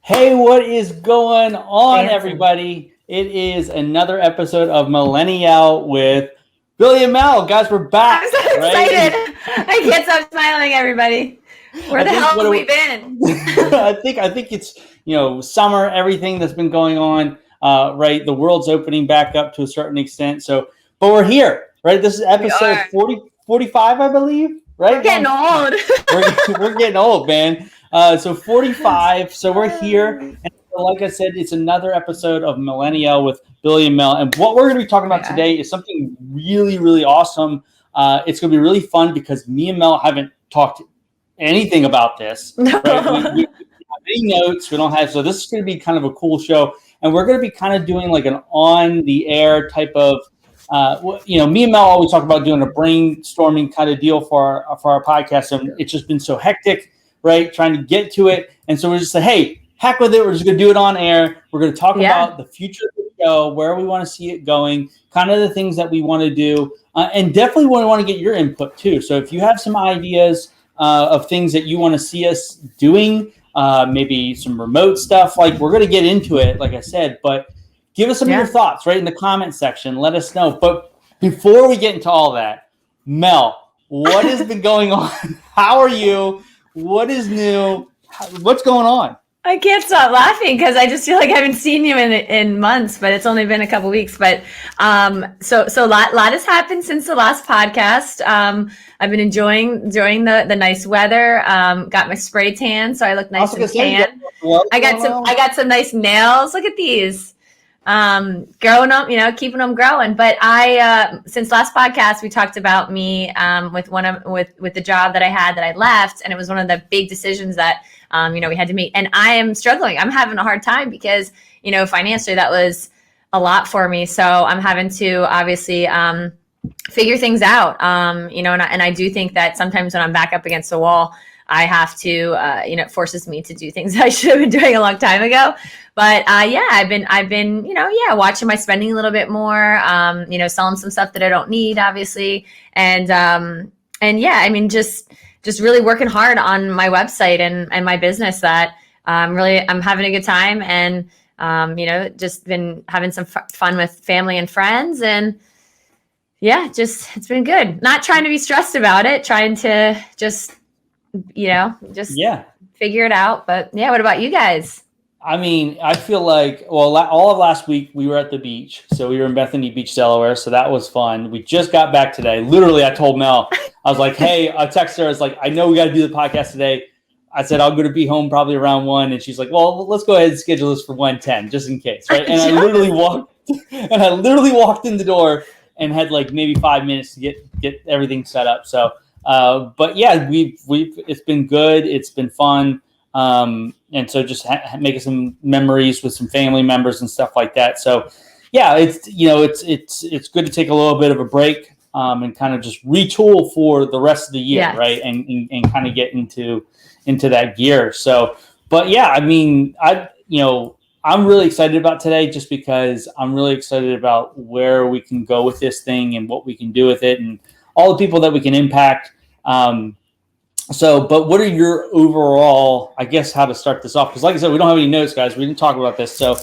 Hey, what is going on, Fancy. everybody? It is another episode of MillenniYell with Billy and Mel. Guys, we're back. I'm so excited. I can't stop smiling, everybody. Where the hell have we been? I think it's, summer, everything that's been going on, right? The world's opening back up to a certain extent. So, but we're here, right? This is episode 45, I believe, right? We're getting old. we're getting old, man. So 45. So we're here. And like I said, it's another episode of MillenniYell with Billy and Mel. And what we're going to be talking about today is something really, really awesome. It's going to be really fun because me and Mel haven't talked anything about this. No. Right? We don't have any notes. We don't have. So this is going to be kind of a cool show. And we're going to be kind of doing like an on-the-air type of, me and Mel always talk about doing a brainstorming kind of deal for our podcast. And it's just been so hectic, right? Trying to get to it. And so we're just like, hey, heck with it. We're just going to do it on air. We're going to talk about the future of the show, where we want to see it going, kind of the things that we want to do. And definitely want to get your input too. So if you have some ideas of things that you want to see us doing, maybe some remote stuff, like we're going to get into it, like I said, but give us some of your thoughts right in the comment section. Let us know. But before we get into all that, Mel, what has been going on? How are you? What is new? What's going on? I can't stop laughing because I just feel like I haven't seen you in months, but it's only been a couple weeks. But so a lot has happened since the last podcast. I've been enjoying the nice weather. Got my spray tan, so I look nice and tan. I got some nice nails. Look at these. Growing up, keeping them growing. But I since last podcast we talked about me with the job that I had that I left, and it was one of the big decisions that we had to make. And I am struggling. I'm having a hard time because financially that was a lot for me. So I'm having to obviously figure things out. And I do think that sometimes when I'm back up against the wall, I have to, it forces me to do things I should have been doing a long time ago. But I've been, watching my spending a little bit more, selling some stuff that I don't need, obviously. Just really working hard on my website and my business that I'm having a good time and, just been having some fun with family and friends and it's been good. Not trying to be stressed about it, trying to just figure it out. But what about you guys? I mean, I feel like, all of last week we were at the beach. So we were in Bethany Beach, Delaware. So that was fun. We just got back today. Literally, I told Mel, I was like, hey, I texted her. I was like, I know we got to do the podcast today. I said, I'm going to be home probably around 1. And she's like, well, let's go ahead and schedule this for 1:10 just in case. Right. And I literally walked in the door and had like maybe 5 minutes to get everything set up. So, it's been good. It's been fun. And so just making some memories with some family members and stuff like that. So it's good to take a little bit of a break, and kind of just retool for the rest of the year. Yes. Right. And kind of get into that gear. So, but I mean, I'm really excited about today just because I'm really excited about where we can go with this thing and what we can do with it and all the people that we can impact. But what are your overall, I guess, how to start this off? Because like I said, we don't have any notes, guys. We didn't talk about this. So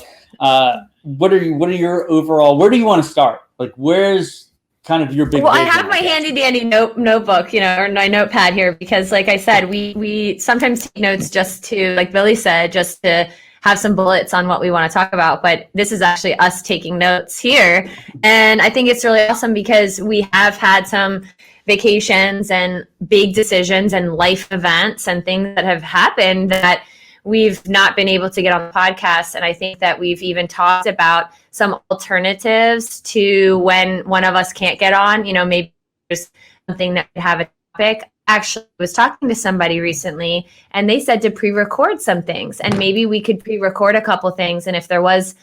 what are your overall, where do you want to start? Like, where's kind of your big vision? I have my handy dandy notebook, or my notepad here, because like I said, we sometimes take notes just to, like Billy said, just to have some bullets on what we want to talk about. But this is actually us taking notes here. And I think it's really awesome because we have had some vacations and big decisions and life events and things that have happened that we've not been able to get on the podcast. And I think that we've even talked about some alternatives to when one of us can't get on, maybe there's something that could have a topic. Actually, I was talking to somebody recently and they said to pre-record some things, and maybe we could pre-record a couple things. And if there was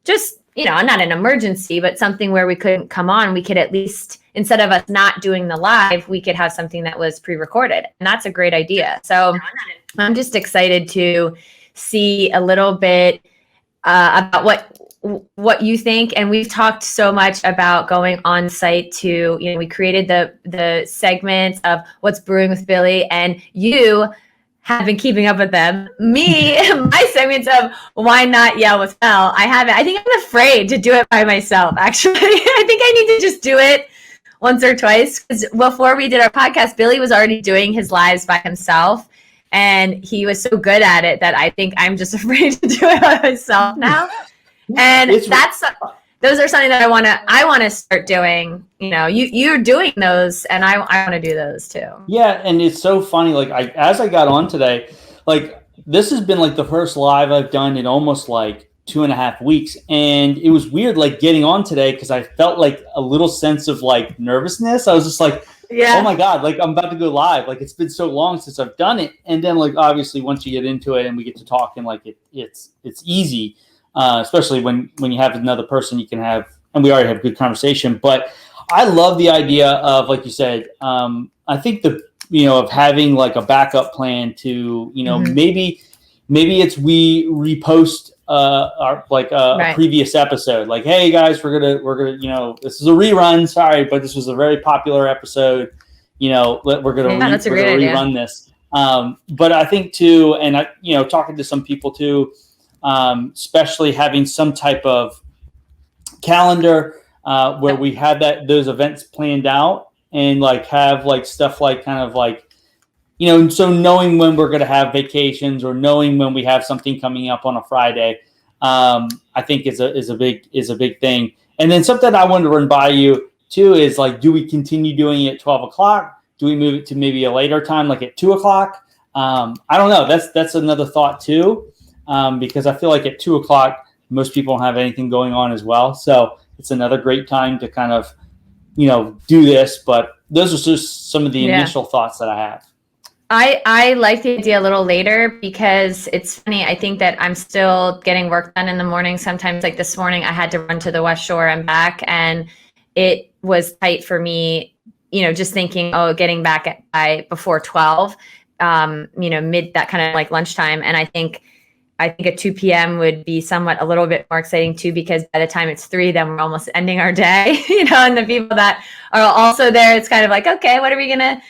just, not an emergency, but something where we couldn't come on, we could at least, instead of us not doing the live, we could have something that was pre-recorded. And that's a great idea. So I'm just excited to see a little bit about what you think. And we've talked so much about going on site to, we created the segments of What's Brewing with Billy, and you have been keeping up with them. My segments of why not yell with Mel, I haven't. I think I'm afraid to do it by myself, actually. I think I need to just do it once or twice, because before we did our podcast, Billy was already doing his lives by himself, and he was so good at it that I think I'm just afraid to do it by myself now. And those are something that I want to start doing. You know, you're doing those, and I want to do those too. Yeah, and it's so funny. Like as I got on today, like this has been like the first live I've done in almost like 2.5 weeks, and it was weird like getting on today because I felt like a little sense of like nervousness. I was just like, oh my God, like I'm about to go live. Like it's been so long since I've done it, and then like obviously once you get into it and we get to talk and like it's easy. Especially when you have another person you can have, and we already have a good conversation. But I love the idea of, like you said, I think of having like a backup plan to, maybe it's we repost our like a previous episode, like, hey guys, we're gonna this is a rerun. Sorry, but this was a very popular episode. We're gonna rerun this. But I think too, and I talking to some people too. Especially having some type of calendar where we have those events planned out and like have like stuff like kind of like, so knowing when we're going to have vacations or knowing when we have something coming up on a Friday, I think is a big thing. And then something I wanted to run by you too is like, do we continue doing it at 12 o'clock? Do we move it to maybe a later time, like at 2 o'clock? I don't know. That's another thought too. Because I feel like at 2 o'clock, most people don't have anything going on as well. So it's another great time to kind of, do this. But those are just some of the initial thoughts that I have. I like the idea a little later because it's funny. I think that I'm still getting work done in the morning. Sometimes like this morning, I had to run to the West Shore and back, and it was tight for me, just thinking, getting back by before 12, mid that kind of like lunchtime. And I think at 2 p.m. would be somewhat a little bit more exciting too, because by the time it's 3, then we're almost ending our day, and the people that are also there, it's kind of like, okay, what are we gonna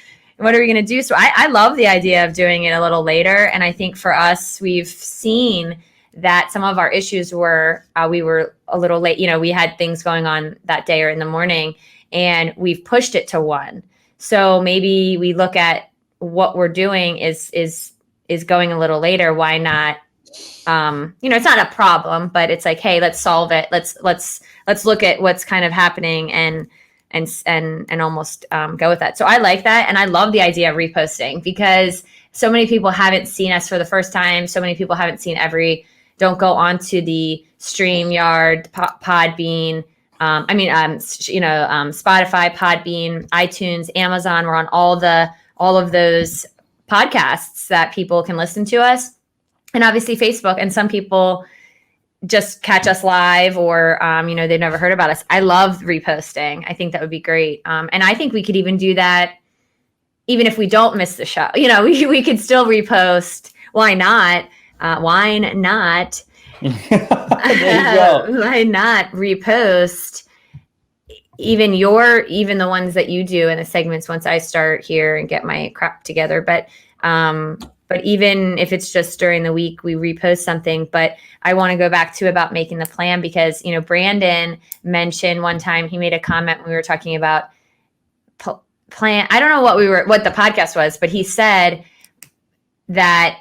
do? So I love the idea of doing it a little later. And I think for us, we've seen that some of our issues were, we were a little late, we had things going on that day or in the morning, and we've pushed it to 1. So maybe we look at what we're doing is going a little later. Why not? It's not a problem, but it's like, hey, let's solve it. Let's look at what's kind of happening and almost go with that. So I like that. And I love the idea of reposting because so many people haven't seen us for the first time. So many people haven't seen don't go onto the StreamYard, Podbean, Spotify, Podbean, iTunes, Amazon. We're on all of those podcasts that people can listen to us. And obviously Facebook, and some people just catch us live or, they've never heard about us. I love reposting. I think that would be great. And I think we could even do that even if we don't miss the show. We could still repost. Why not? Why not? There you go. Why not repost even the ones that you do in the segments once I start here and get my crap together. But even if it's just during the week, we repost something. But I want to go back to about making the plan because, Brandon mentioned one time, he made a comment when we were talking about plan. I don't know what the podcast was, but he said that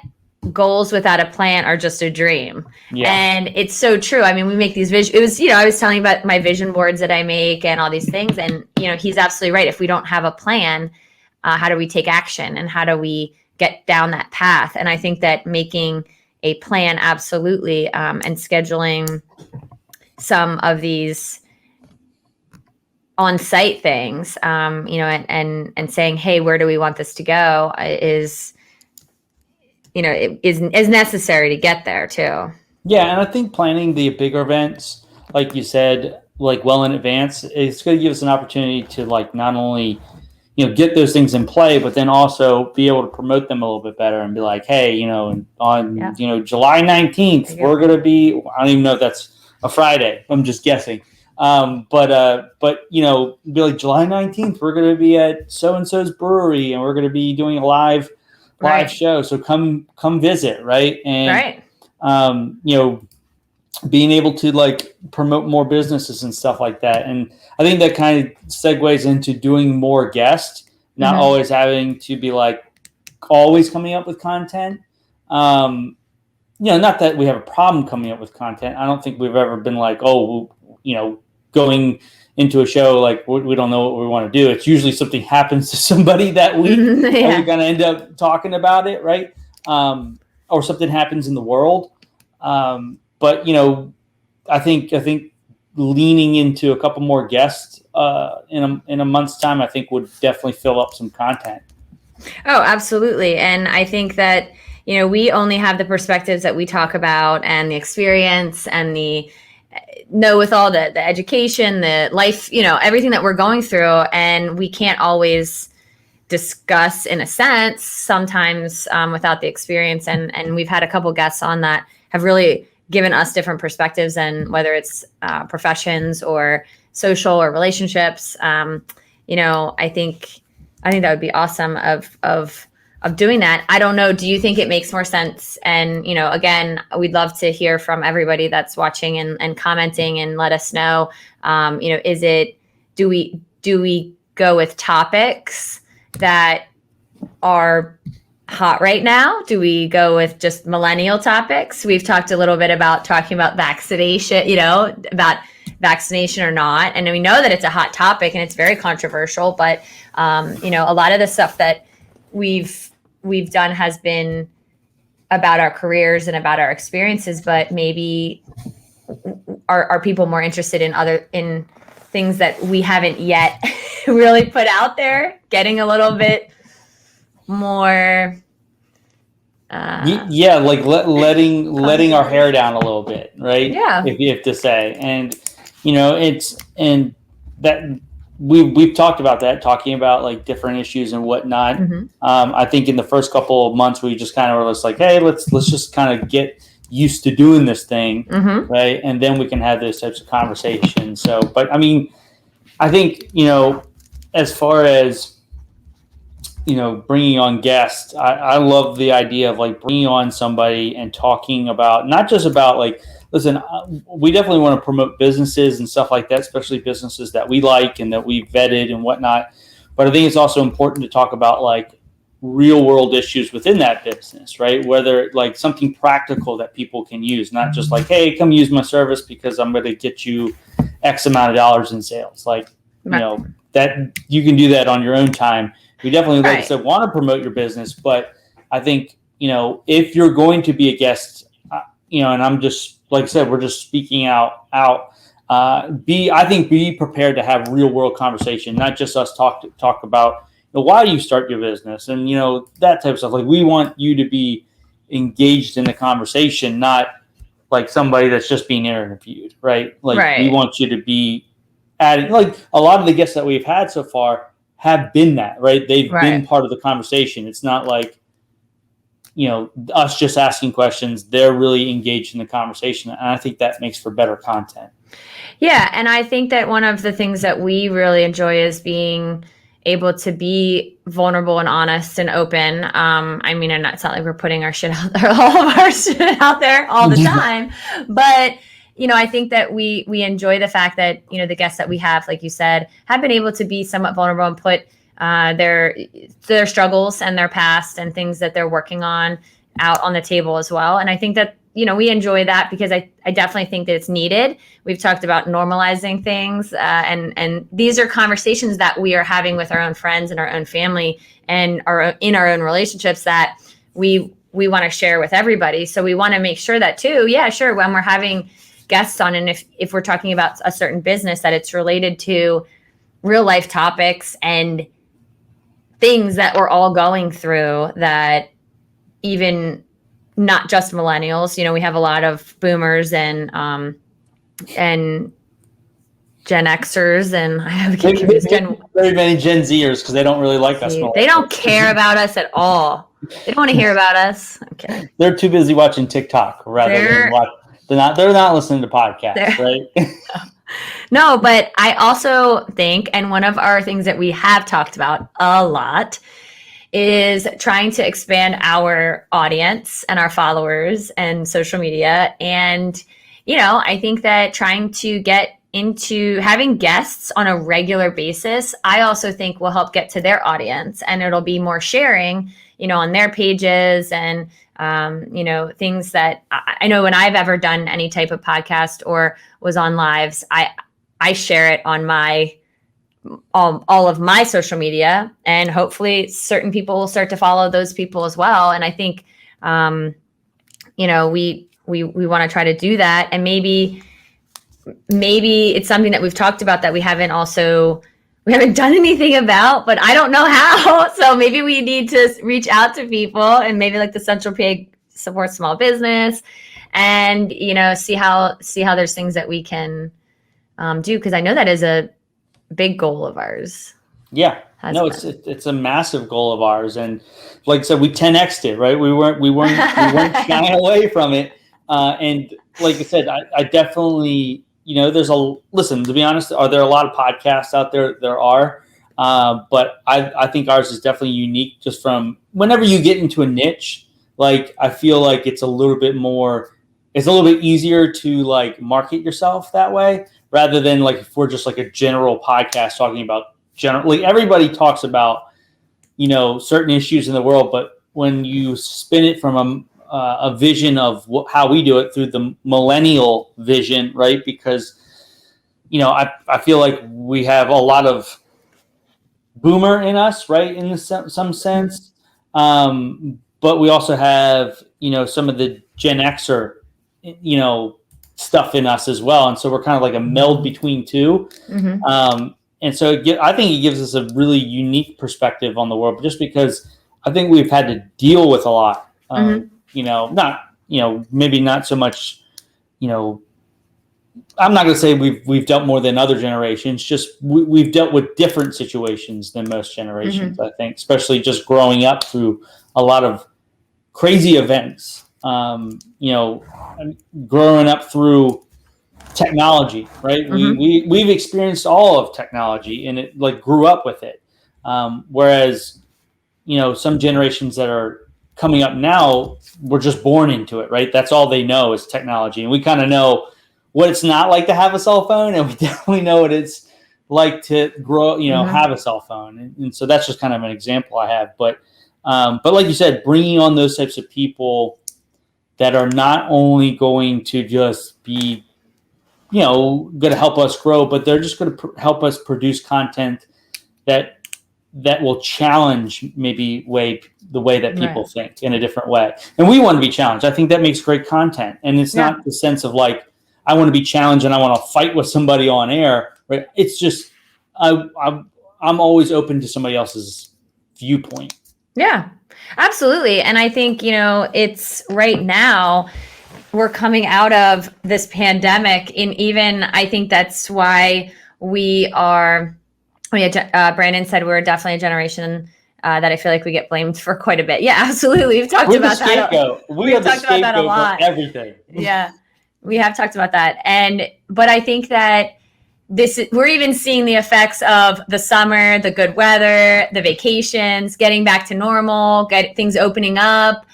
goals without a plan are just a dream. Yeah. And it's so true. I mean, we make these it was, I was telling you about my vision boards that I make and all these things. And, he's absolutely right. If we don't have a plan, how do we take action and how do we get down that path? And I think that making a plan, absolutely, and scheduling some of these on-site things, and saying, hey, where do we want this to go is necessary to get there too. Yeah. And I think planning the bigger events, like you said, like well in advance, it's going to give us an opportunity to like not only get those things in play, but then also be able to promote them a little bit better and be like, hey, on July 19th, we're going to be, I don't even know if that's a Friday. I'm just guessing. But be like July 19th, we're going to be at so-and-so's brewery and we're going to be doing a live live show. So come visit, right? And being able to like promote more businesses and stuff like that. And I think that kind of segues into doing more guests, not always having to be like always coming up with content. Not that we have a problem coming up with content. I don't think we've ever been like, going into a show like we don't know what we want to do. It's usually something happens to somebody that week and we're going to end up talking about it, right? Or something happens in the world. But I think leaning into a couple more guests in a month's time, I think would definitely fill up some content. Oh, absolutely. And I think that, we only have the perspectives that we talk about and the experience and the know with all the education, the life, everything that we're going through. And we can't always discuss in a sense, sometimes without the experience. And we've had a couple guests on that have really given us different perspectives, and whether it's professions or social or relationships. I think that would be awesome of doing that. I don't know. Do you think it makes more sense? And, again, we'd love to hear from everybody that's watching and commenting, and let us know, do we go with topics that are hot right now? Do we go with just millennial topics? We've talked a little bit about talking about vaccination, about vaccination or not. And we know that it's a hot topic and it's very controversial, but, a lot of the stuff that we've done has been about our careers and about our experiences, but maybe are people more interested in things that we haven't yet really put out there, getting a little bit more like letting our hair down a little bit, right? If you have to say. And that we've talked about that, talking about like different issues and whatnot. I think in the first couple of months we just kind of were just like, hey, let's just kind of get used to doing this thing, right? And then we can have those types of conversations. So, but I mean, I think, as far as bringing on guests, I love the idea of like bringing on somebody and talking about, not just about like, listen, we definitely want to promote businesses and stuff like that, especially businesses that we like and that we've vetted and whatnot. But I think it's also important to talk about like real world issues within that business, right? Whether like something practical that people can use, not just like, hey, come use my service because I'm going to get you X amount of dollars in sales. Like, that you can do that on your own time. We definitely, like I said, want to promote your business, but I think, if you're going to be a guest, and I'm just, like I said, we're just speaking out. Be prepared to have real world conversation, not just us talk about why do you start your business and that type of stuff. Like we want you to be engaged in the conversation, not like somebody that's just being interviewed, right? Like we want you to be adding. Like a lot of the guests that we've had so far have been that, right? They've been part of the conversation. It's not like us just asking questions. They're really engaged in the conversation. And I think that makes for better content. Yeah. And I think that one of the things that we really enjoy is being able to be vulnerable and honest and open. And it's not like we're putting our shit out there, all of our shit out there all the time. But, I think that we enjoy the fact that, the guests that we have, like you said, have been able to be somewhat vulnerable and put their struggles and their past and things that they're working on out on the table as well. And I think that, we enjoy that because I definitely think that it's needed. We've talked about normalizing things and these are conversations that we are having with our own friends and our own family and in our own relationships that we want to share with everybody. So we want to make sure that too, when we're having guests on, and if we're talking about a certain business, that it's related to real life topics and things that we're all going through, that even not just millennials, we have a lot of boomers and Gen Xers, and I have very many Gen Zers because they don't really like us. They don't care about us at all. They don't want to hear about us. Okay. They're too busy watching TikTok than watch. They're not listening to podcasts, right? No, but I also think, and one of our things that we have talked about a lot is trying to expand our audience and our followers and social media. And, I think that trying to get into having guests on a regular basis, I also think will help get to their audience, and it'll be more sharing, on their pages and, things that I know when I've ever done any type of podcast or was on lives, I share it on all of my social media, and hopefully certain people will start to follow those people as well. And I think, we want to try to do that. And maybe it's something that we've talked about that we haven't done anything about, but I don't know how. So maybe we need to reach out to people, and maybe like the Central PA Support Small Business, and, see how there's things that we can do. Cause I know that is a big goal of ours. Yeah. No, it's a massive goal of ours. And like I said, we 10x'd it, right? We weren't shying away from it. And like I said, I definitely, listen, to be honest, are there a lot of podcasts out there? There are. But I think ours is definitely unique just from whenever you get into a niche, like I feel like it's a little bit easier to like market yourself that way rather than like if we're just like a general podcast talking about generally everybody talks about, certain issues in the world. But when you spin it from a vision of how we do it through the millennial vision, right? Because, I feel like we have a lot of boomer in us, right? In some sense. But we also have, some of the Gen Xer, stuff in us as well. And so we're kind of like a meld between two. Mm-hmm. And so I think it gives us a really unique perspective on the world, just because I think we've had to deal with a lot. Mm-hmm. Maybe not so much, I'm not going to say we've dealt more than other generations, just we've dealt with different situations than most generations, mm-hmm. I think, especially just growing up through a lot of crazy events, growing up through technology, right? Mm-hmm. We've experienced all of technology and it like grew up with it. Whereas, some generations that are coming up now were just born into it, right? That's all they know is technology. And we kind of know what it's not like to have a cell phone, and we definitely know what it's like to grow, mm-hmm. have a cell phone. And so that's just kind of an example I have. But like you said, bringing on those types of people that are not only going to just be, going to help us grow, but they're just going to help us produce content that will challenge maybe the way that people right. think in a different way. And we want to be challenged. I think that makes great content. And it's not the sense of like, I want to be challenged and I want to fight with somebody on air, right? It's just, I'm always open to somebody else's viewpoint. Yeah, absolutely. And I think, it's right now we're coming out of this pandemic, and even I think that's why Brandon said we're definitely a generation that I feel like we get blamed for quite a bit. Yeah, absolutely. We've talked about that. We've talked about that a lot. For everything. Yeah, we have talked about that. But I think that we're even seeing the effects of the summer, the good weather, the vacations, getting back to normal, things opening up,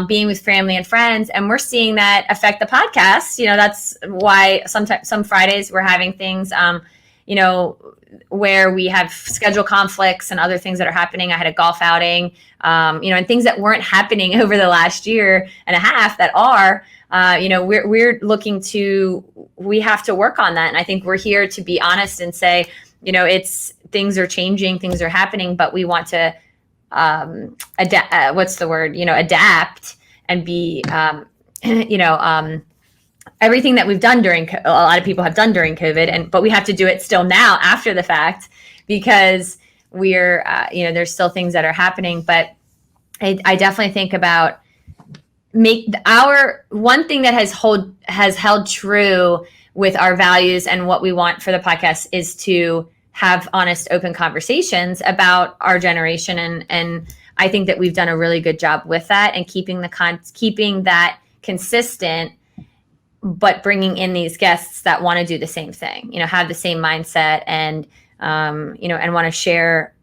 being with family and friends. And we're seeing that affect the podcast. That's why some Fridays we're having things, where we have schedule conflicts and other things that are happening. I had a golf outing, and things that weren't happening over the last year and a half that are, we're looking we have to work on that. And I think we're here to be honest and say, things are changing, things are happening, but we want to, adapt and be, everything that we've done a lot of people have done during COVID, but we have to do it still now after the fact, because we're, there's still things that are happening. But I definitely think about one thing that has held true with our values and what we want for the podcast is to have honest, open conversations about our generation. And I think that we've done a really good job with that and keeping that consistent, but bringing in these guests that want to do the same thing, have the same mindset and, and want to share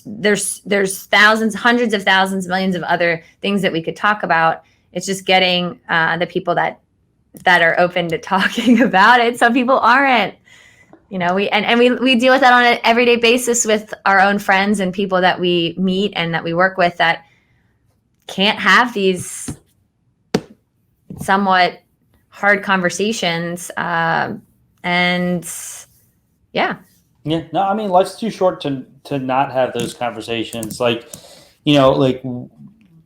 there's thousands, hundreds of thousands, millions of other things that we could talk about. It's just getting the people that are open to talking about it. Some people aren't. We deal with that on an everyday basis with our own friends and people that we meet and that we work with that can't have these somewhat hard conversations. Yeah, no, I mean, life's too short to not have those conversations. Like, like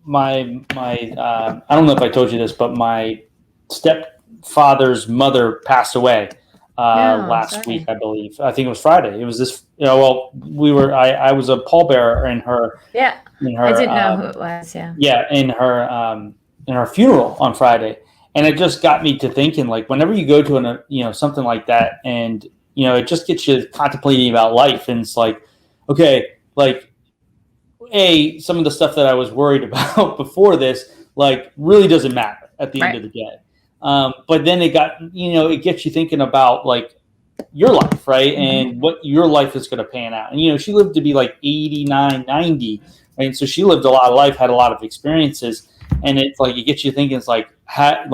my I don't know if I told you this, but my stepfather's mother passed away last week, I believe. I think it was Friday. It was this, I was a pallbearer in her. Yeah. In her, I didn't know who it was. Yeah. Yeah, in her funeral on Friday, and it just got me to thinking, like, whenever you go to something like that, and it just gets you contemplating about life. And it's like, okay, like, some of the stuff that I was worried about before this, like, really doesn't matter at the end of the day. But then it gets you thinking about, like, your life, right? Mm-hmm. And what your life is going to pan out. And, she lived to be like 89, 90, right? And so she lived a lot of life, had a lot of experiences. And it's like, it gets you thinking, it's like, are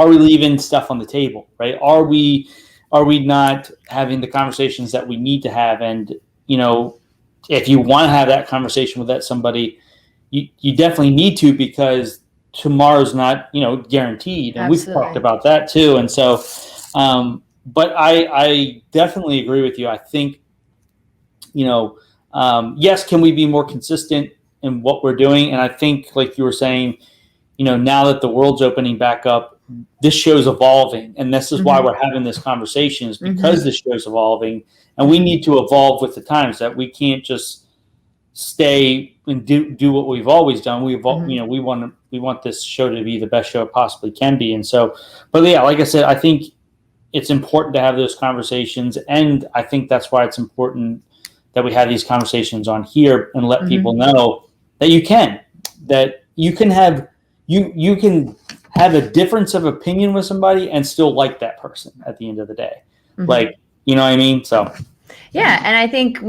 we leaving stuff on the table, right? Are we not having the conversations that we need to have? And, if you want to have that conversation with somebody, you definitely need to, because tomorrow's not, guaranteed. And Absolutely. We've talked about that too. And so, but I definitely agree with you. I think, yes, can we be more consistent in what we're doing? And I think, like you were saying, now that the world's opening back up, this show's evolving, and this is mm-hmm. why we're having this conversation, is because mm-hmm. this show's evolving, and we need to evolve with the times. That we can't just stay and do what we've always done. Mm-hmm. We want this show to be the best show it possibly can be. And so, but yeah, like I said, I think it's important to have those conversations, and I think that's why it's important that we have these conversations on here and let mm-hmm. people know that you can have you can have a difference of opinion with somebody and still like that person at the end of the day. Mm-hmm. Like, you know what I mean? So, yeah. And I think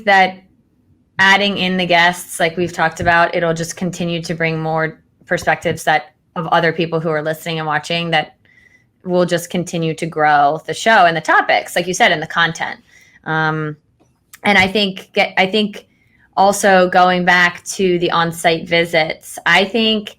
that adding in the guests, like we've talked about, it'll just continue to bring more perspectives of other people who are listening and watching, that will just continue to grow the show and the topics, like you said, and the content. And I think also going back to the on-site visits, I think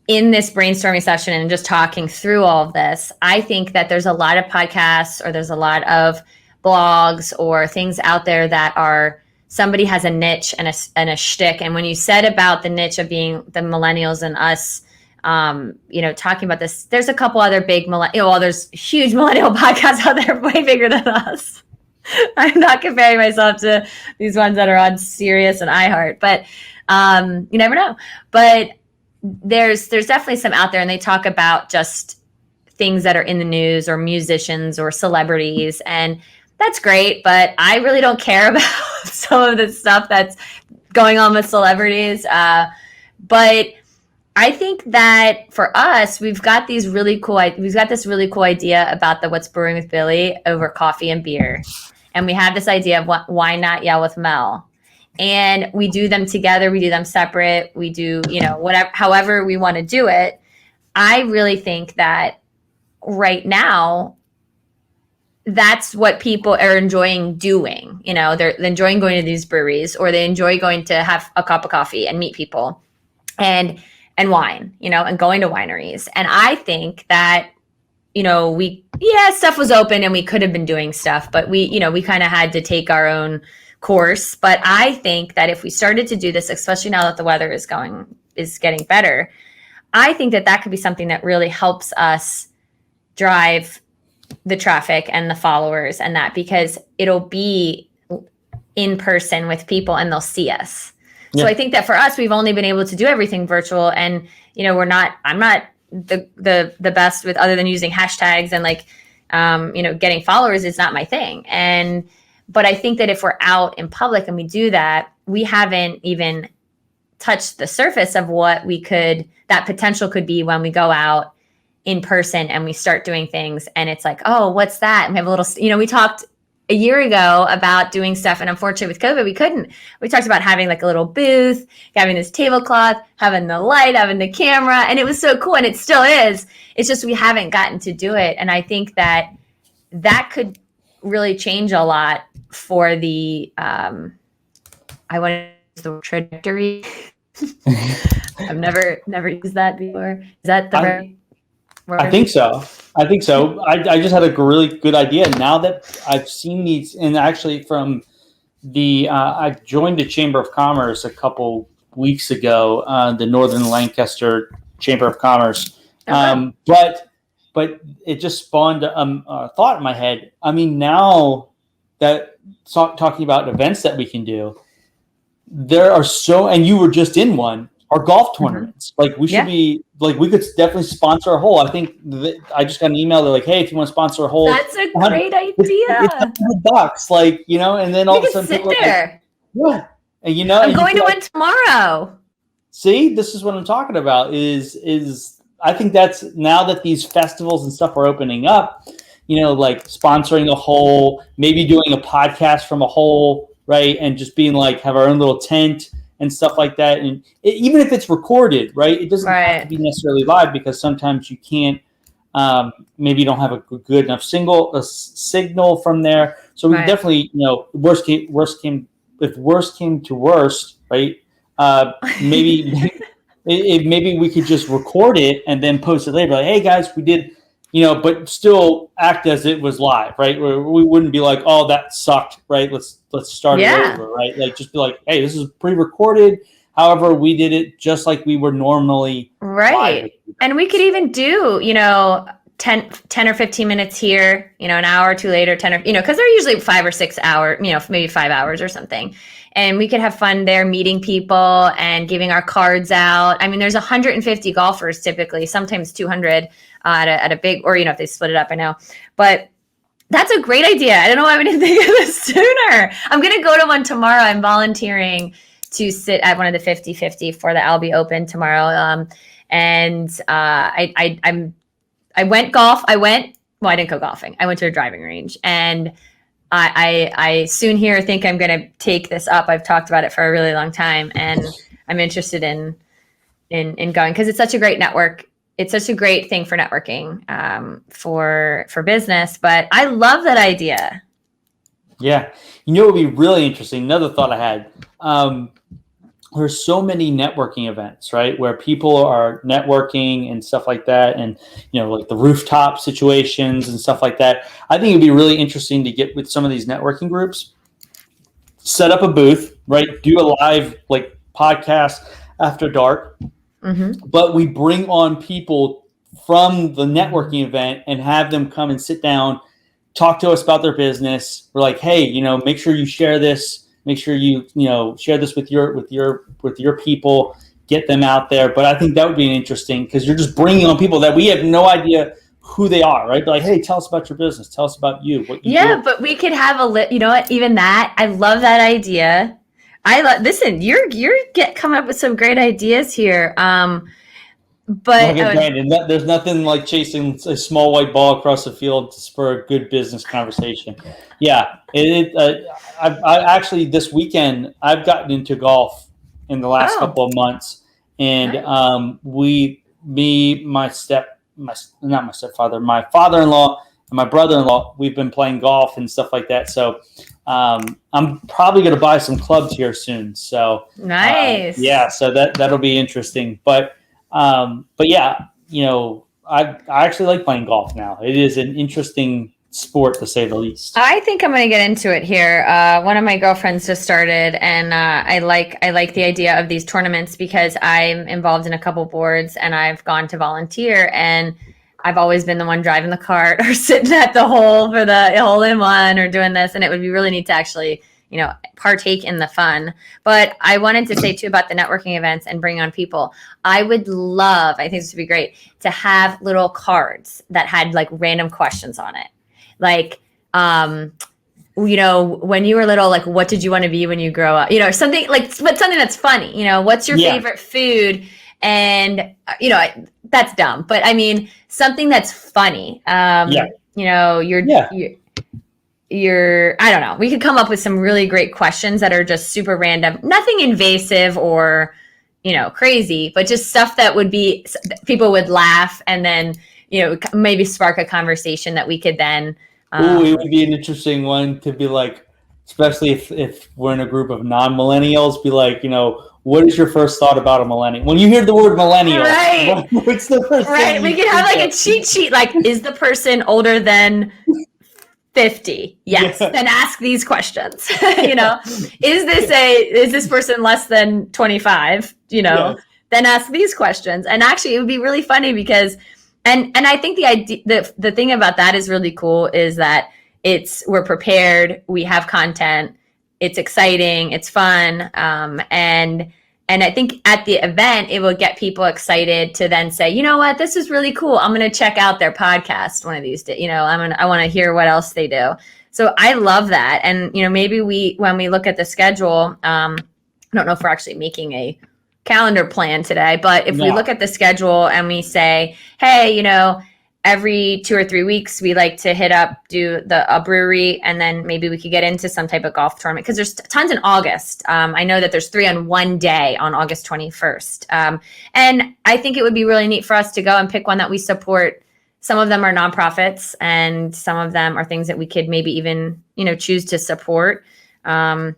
in this brainstorming session and just talking through all of this, I think that there's a lot of podcasts, or there's a lot of blogs or things out there that are, somebody has a niche and a shtick. And when you said about the niche of being the millennials and us, talking about this, there's a couple other big there's huge millennial podcasts out there way bigger than us. I'm not comparing myself to these ones that are on Sirius and iHeart, but you never know. But there's definitely some out there, and they talk about just things that are in the news, or musicians or celebrities, and that's great. But I really don't care about some of the stuff that's going on with celebrities. But I think that for us, we've got this really cool idea about what's brewing with Billy over coffee and beer. And we have this idea of why not yell with Mel? And we do them together. We do them separate. We do, whatever, however we want to do it. I really think that right now, that's what people are enjoying doing. They're enjoying going to these breweries, or they enjoy going to have a cup of coffee and meet people and wine, and going to wineries. And I think that, stuff was open and we could have been doing stuff, but we kind of had to take our own course. But I think that if we started to do this, especially now that the weather is getting better, I think that could be something that really helps us drive the traffic and the followers, and that, because it'll be in person with people and they'll see us. Yeah. So I think that for us, we've only been able to do everything virtual, and I'm not the best with, other than using hashtags and getting followers is not my thing. But I think that if we're out in public and we do that, we haven't even touched the surface of what that potential could be when we go out in person and we start doing things, and it's like, oh, what's that? And we have a little, we talked a year ago about doing stuff, and unfortunately with COVID, we couldn't. We talked about having like a little booth, having this tablecloth, having the light, having the camera, and it was so cool, and it still is. It's just we haven't gotten to do it, and I think that could really change a lot for the I want to use the word trajectory. I've never used that before. Is that the right word? I think so. I just had a really good idea now that I've seen these, and actually from the I joined the Chamber of Commerce a couple weeks ago, the Northern Lancaster Chamber of Commerce. But it just spawned a thought in my head. I mean, now that talking about events that we can do, there are and you were just in one, are golf tournaments. Like we should be, like we could definitely sponsor a hole. I think I just got an email. They're like, hey, if you want to sponsor a hole. That's a great idea. It's $100, like, you know, and then all of a sudden sit there. Like, yeah. And you know, I'm going to one tomorrow. See, this is what I'm talking about is I think that's now that these festivals and stuff are opening up, you know, like sponsoring a hole, maybe doing a podcast from a hole, right? And just being like, have our own little tent and stuff like that. And even if it's recorded, right, it doesn't have to be necessarily live, because sometimes you can't, maybe you don't have a good enough signal from there. So we definitely, you know, if worst came to worst, right, maybe maybe we could just record it and then post it later. Like, hey guys, we did, you know, but still act as it was live, right? We wouldn't be like, oh, that sucked, right? Let's start it over, right? Like, just be like, hey, this is pre-recorded. However, we did it just like we were normally. Right. And we could even do, you know, 10 or 15 minutes here, you know, an hour or two later, 10 or, you know, because they're usually 5 or 6 hours, you know, maybe 5 hours or something. And we could have fun there meeting people and giving our cards out. I mean, there's 150 golfers typically, sometimes 200 at a big, or, you know, if they split it up, I know. But that's a great idea. I don't know why we didn't think of this sooner. I'm going to go to one tomorrow. I'm volunteering to sit at one of the 50-50 for the Albee Open tomorrow. I went golf. Well, I didn't go golfing. I went to a driving range, and I soon here think I'm going to take this up. I've talked about it for a really long time, and I'm interested in going, because it's such a great network. It's such a great thing for networking, for business. But I love that idea. Yeah. You know, it would be really interesting. Another thought I had, there's so many networking events, right, where people are networking and stuff like that, and, you know, like the rooftop situations and stuff like that. I think it'd be really interesting to get with some of these networking groups, set up a booth, right, do a live like podcast after dark, but we bring on people from the networking event and have them come and sit down, talk to us about their business. We're like, hey, you know, make sure you share this. Make sure you share this with your people, get them out there. But I think that would be interesting, because you're just bringing on people that we have no idea who they are, right? Like, hey, tell us about your business. Tell us about you. What you do. But we could have you know what? Even that, I love that idea. Listen, you're coming up with some great ideas here. But Brandon, there's nothing like chasing a small white ball across the field to spur a good business conversation. Yeah, I actually this weekend I've gotten into golf in the last couple of months, and my father-in-law and my brother-in-law, we've been playing golf and stuff like that. So I'm probably going to buy some clubs here soon. So nice. So that'll be interesting. But yeah, you know, I actually like playing golf now. It is an interesting sport, to say the least. I think I'm going to get into it here. One of my girlfriends just started, and I like the idea of these tournaments, because I'm involved in a couple boards, and I've gone to volunteer, and I've always been the one driving the cart or sitting at the hole for the hole in one or doing this, and it would be really neat to actually, you know, partake in the fun. But I wanted to say too about the networking events and bring on people. I think this would be great to have little cards that had like random questions on it. Like, you know, when you were little, like, what did you want to be when you grow up? You know, something like, but something that's funny, you know, what's your favorite food? And, you know, that's dumb, but I mean, something that's funny. You know, I don't know, we could come up with some really great questions that are just super random, nothing invasive or, crazy, but just stuff that would be, people would laugh and then, maybe spark a conversation that we could then. It would be an interesting one to be like, especially if we're in a group of non-millennials, be like, what is your first thought about a millennial? When you hear the word millennial, right. What's the first thing? Right. We could have like a cheat sheet, like, is the person older than 50? Yes. Yeah. Then ask these questions. Is this person less than 25? Yes. Then ask these questions. And actually, it would be really funny because, and I think the idea, the thing about that is really cool is that we're prepared, we have content, it's exciting, it's fun, and I think at the event, it will get people excited to then say, you know what, this is really cool. I'm going to check out their podcast one of these days. I want to hear what else they do. So I love that. And, maybe when we look at the schedule, I don't know if we're actually making a calendar plan today, but if we look at the schedule and we say, hey, every 2 or 3 weeks, we like to do a brewery, and then maybe we could get into some type of golf tournament because there's tons in August. I know that there's 3 on one day on August 21st. And I think it would be really neat for us to go and pick one that we support. Some of them are nonprofits and some of them are things that we could maybe even, choose to support. And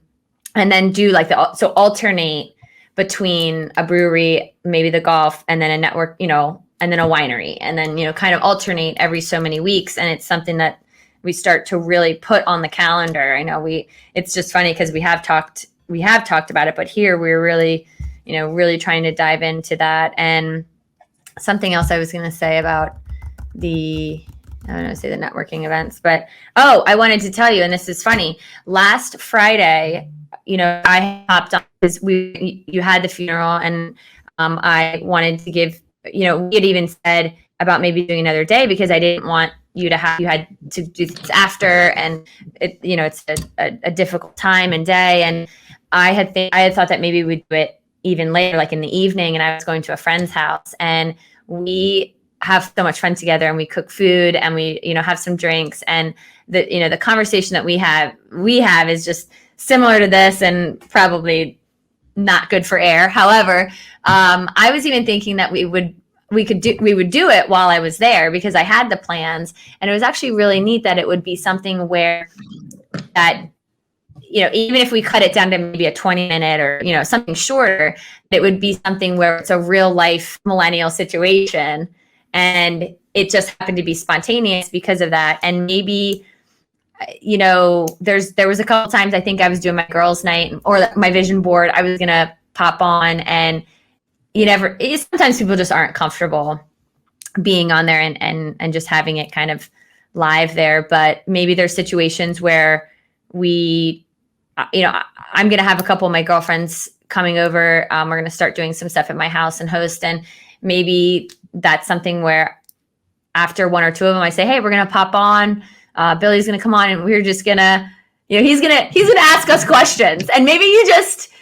then do so alternate between a brewery, maybe the golf, and then a network, and then a winery, and then, kind of alternate every so many weeks. And it's something that we start to really put on the calendar. I know it's just funny because we have talked about it, but here we're really, really trying to dive into that. And something else I was going to say about I don't know, say the networking events, but, I wanted to tell you, and this is funny, last Friday, I hopped on because you had the funeral, and I wanted to give, we had even said about maybe doing another day because I didn't want you had to do this after, and it's a difficult time and day. And I had thought that maybe we'd do it even later, like in the evening, and I was going to a friend's house, and we have so much fun together, and we cook food, and we, have some drinks, and the conversation that we have is just similar to this and probably not good for air. However, I was even thinking that we would do it while I was there because I had the plans, and it was actually really neat that it would be something where that, even if we cut it down to maybe a 20-minute or, something shorter, it would be something where it's a real life millennial situation. And it just happened to be spontaneous because of that. And maybe, there was a couple times I think I was doing my girls' night or my vision board. I was going to pop on, and sometimes people just aren't comfortable being on there and just having it kind of live there. But maybe there's situations where I'm going to have a couple of my girlfriends coming over. We're going to start doing some stuff at my house and host. And maybe that's something where after 1 or 2 of them, I say, hey, we're going to pop on. Billy's going to come on, and we're just going to, he's going to ask us questions. And maybe you just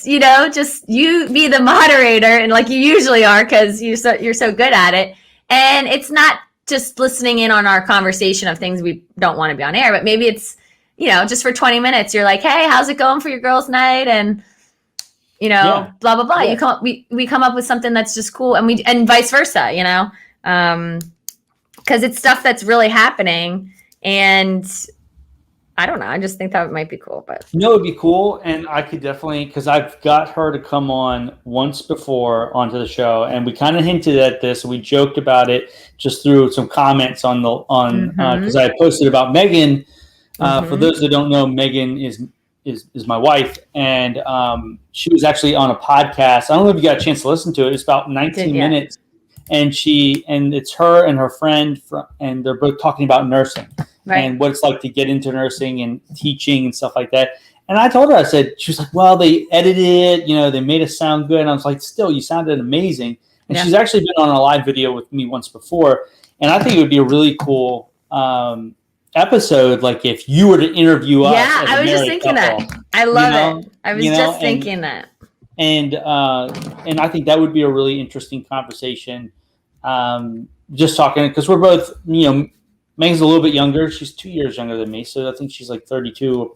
you be the moderator, and like you usually are, because you're so good at it. And it's not just listening in on our conversation of things we don't want to be on air, but maybe it's, just for 20 minutes, you're like, hey, how's it going for your girls' night? And, blah, blah, blah. Yeah. We come up with something that's just cool, and vice versa, because it's stuff that's really happening. And I don't know. I just think that might be cool. But it'd be cool, and I could definitely, because I've got her to come on once before onto the show, and we kind of hinted at this. We joked about it just through some comments because I posted about Megan. For those that don't know, Megan is my wife, and she was actually on a podcast. I don't know if you got a chance to listen to it. It's about 19 minutes, and it's her and her friend, and they're both talking about nursing. Right. And what it's like to get into nursing and teaching and stuff like that. And I told her, she was like, well, they edited it, they made us sound good. And I was like, still, you sounded amazing. And she's actually been on a live video with me once before. And I think it would be a really cool episode, like if you were to interview us. Yeah, I was just thinking that. I love it. I was just thinking that. And I think that would be a really interesting conversation. Just talking, because we're both, Megan's a little bit younger. She's 2 years younger than me, so I think she's like 32.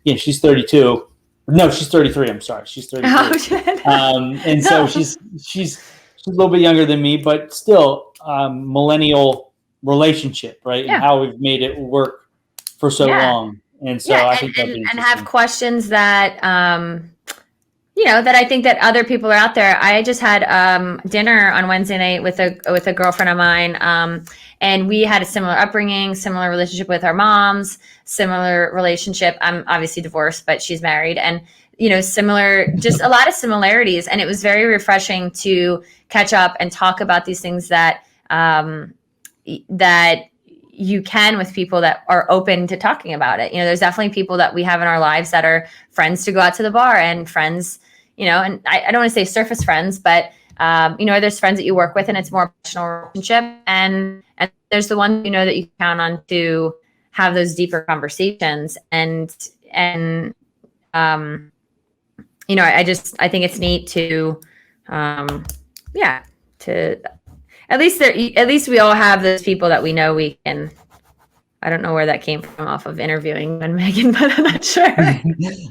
Yeah, she's 32. No, she's 33. I'm sorry, she's 33. Oh, shit. And so she's a little bit younger than me, but still, millennial relationship, right? Yeah. And how we've made it work for so long. And so I think that'd be and have questions that that I think that other people are out there. I just had dinner on Wednesday night with a girlfriend of mine, and we had a similar upbringing, similar relationship with our moms, similar relationship. I'm obviously divorced, but she's married, and similar, just a lot of similarities. And it was very refreshing to catch up and talk about these things that that you can with people that are open to talking about it. There's definitely people that we have in our lives that are friends to go out to the bar, and friends, and I don't want to say surface friends, but there's friends that you work with and it's more personal relationship. And there's the one, that you count on to have those deeper conversations. I think it's neat to, at least we all have those people that we know we can. I don't know where that came from off of interviewing Megan, but I'm not sure.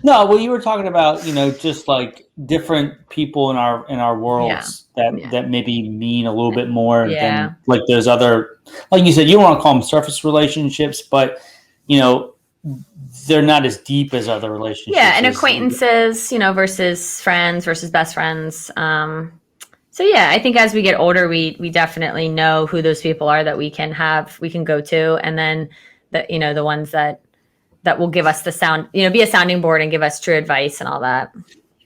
No, well, you were talking about, just like different people in our worlds that maybe mean a little bit more than like those other, like you said, you don't want to call them surface relationships, but they're not as deep as other relationships. Yeah, and acquaintances, versus friends versus best friends. So I think as we get older, we definitely know who those people are that we can go to, and then the ones that will give us the sound, be a sounding board and give us true advice and all that.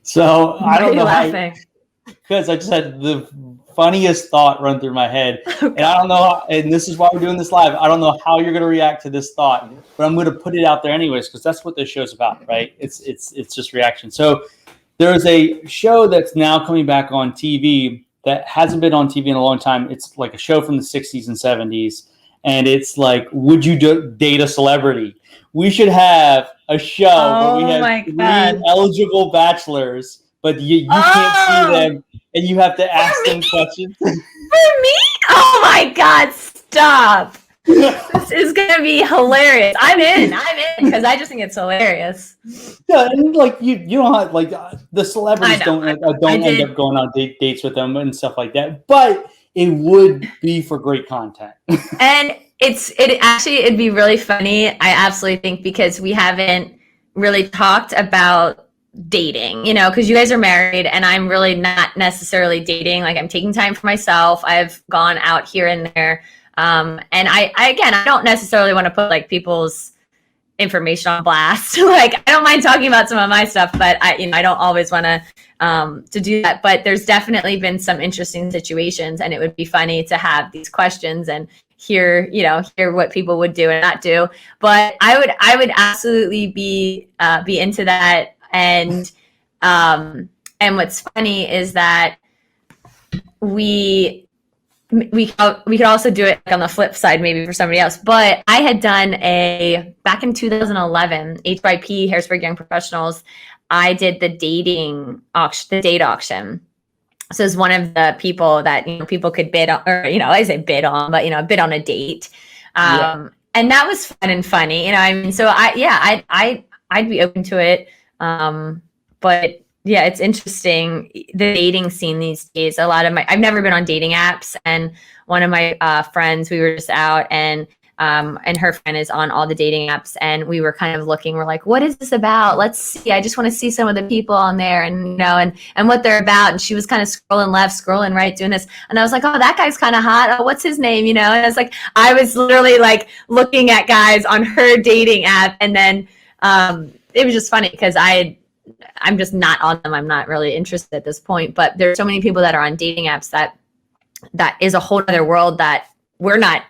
So I don't know laughing? Because I just had the funniest thought run through my head, and I don't know, and this is why we're doing this live. I don't know how you're going to react to this thought, but I'm going to put it out there anyways, because that's what this show's about, right? It's just reaction. So there's a show that's now coming back on TV that hasn't been on TV in a long time. It's like a show from the 60s and 70s. And it's like, would you date a celebrity? We should have a show where we have three eligible bachelors, but you can't see them, and you have to ask them questions. For me? Oh my God, stop. This is gonna be hilarious. I'm in because I just think it's hilarious. Yeah, and like you don't have like the celebrities don't end up going on dates with them and stuff like that. But it would be for great content. And it'd be really funny. I absolutely think, because we haven't really talked about dating, because you guys are married and I'm really not necessarily dating. Like, I'm taking time for myself. I've gone out here and there. And I don't necessarily want to put like people's information on blast. Like, I don't mind talking about some of my stuff, but I don't always want to do that. But there's definitely been some interesting situations, and it would be funny to have these questions and hear what people would do and not do. But I would absolutely be into that. And what's funny is that we could also do it on the flip side, maybe for somebody else. But I had done back in 2011, HYP, Harrisburg Young Professionals. I did the date auction. So it's one of the people that people could bid on, or I say bid on, but bid on a date. And that was fun and funny. So I'd be open to it. But yeah, it's interesting, the dating scene these days. I've never been on dating apps, and one of my friends, we were just out, and her friend is on all the dating apps, and we were kind of looking, we're like, what is this about? Let's see. I just want to see some of the people on there, and and what they're about. And she was kind of scrolling left, scrolling right, doing this, and I was like, oh, that guy's kind of hot. Oh, what's his name? And I was literally like looking at guys on her dating app, and then it was just funny because I'm just not on them. I'm not really interested at this point, but there's so many people that are on dating apps that is a whole other world that we're not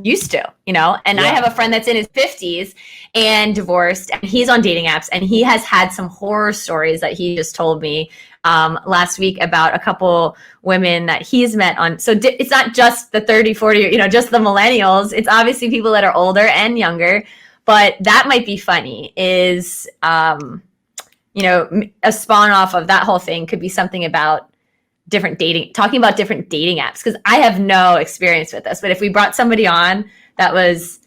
used to, and I have a friend that's in his 50s and divorced, and he's on dating apps, and he has had some horror stories that he just told me last week about a couple women that he's met on. So it's not just the 30, 40, just the millennials. It's obviously people that are older and younger, but that might be funny is, a spawn off of that whole thing could be something about talking about different dating apps, because I have no experience with this. But if we brought somebody on that was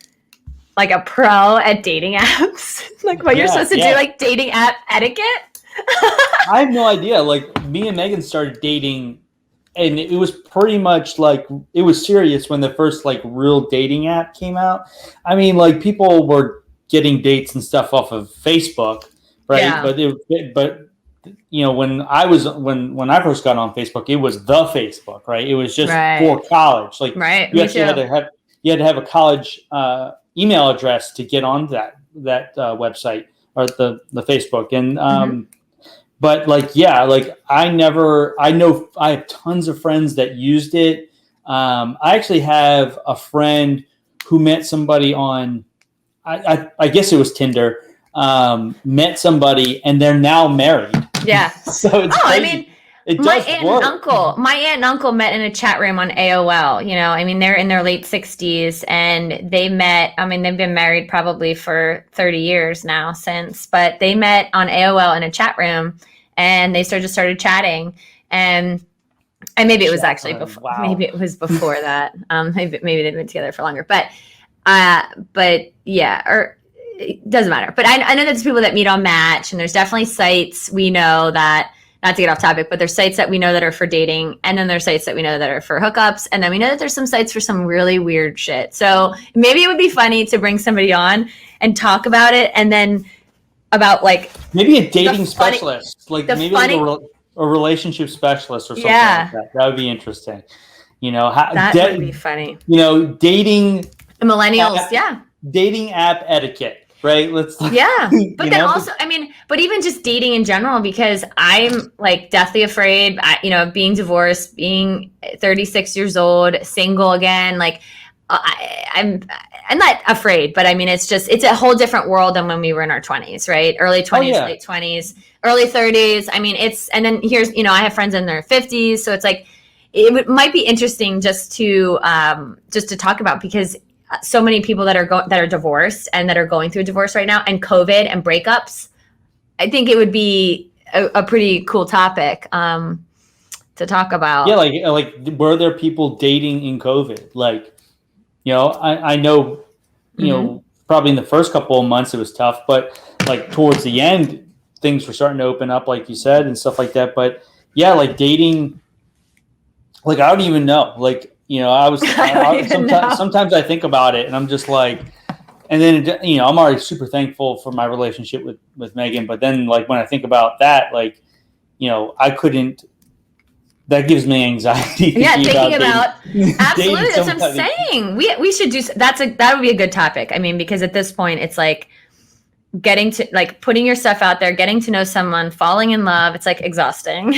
like a pro at dating apps? Like what you're supposed to do, like dating app etiquette? I have no idea. Like me and Megan started dating, and it was pretty much like it was serious when the first like real dating app came out. I mean, like people were getting dates and stuff off of Facebook, right? Yeah. But you know, when I first got on Facebook, it was the Facebook, right? It was just for college. Like you actually had to have a college email address to get on that website or the Facebook. And but like like I have tons of friends that used it. I actually have a friend who met somebody on I guess it was Tinder. Met somebody and they're now married. Yeah. So it's crazy. I mean, my aunt and uncle met in a chat room on AOL. You know, I mean, they're in their late 60s and they met. I mean, they've been married probably for 30 years now but they met on AOL in a chat room and they started chatting. And maybe it was actually before. Wow. Maybe it was before that. Maybe they've been together for longer. But yeah, or it doesn't matter. But I know there's people that meet on Match, and there's definitely sites we know that, not to get off topic, but there's sites that we know that are for dating, and then there's sites that we know that are for hookups, and then we know that there's some sites for some really weird shit. So maybe it would be funny to bring somebody on and talk about it, and then about like maybe a dating specialist, like maybe like a relationship specialist or something like that. That would be interesting. You know, that would be funny. You know, dating millennials, dating app etiquette. Right. But then also, I mean, but even just dating in general, because I'm like deathly afraid, being divorced, being 36 years old, single again, like I'm not afraid, but I mean, it's a whole different world than when we were in our 20s, right? Early 20s, late 20s, early 30s. I mean, and then here's, I have friends in their 50s. So it's like, might be interesting just to talk about, because so many people that are divorced and that are going through a divorce right now, and COVID and breakups, I think it would be a pretty cool topic to talk about. Yeah, like were there people dating in COVID? Like, I know, probably in the first couple of months it was tough, but like towards the end, things were starting to open up, like you said, and stuff like that. But yeah, like dating, like I don't even know, like. Sometimes I think about it and I'm just like, and then, I'm already super thankful for my relationship with Megan. But then like, when I think about that, like, I couldn't, that gives me anxiety. Thinking about absolutely. That's what I'm saying. We should do, that would be a good topic. I mean, because at this point it's like getting to like putting your stuff out there, getting to know someone, falling in love. It's like exhausting.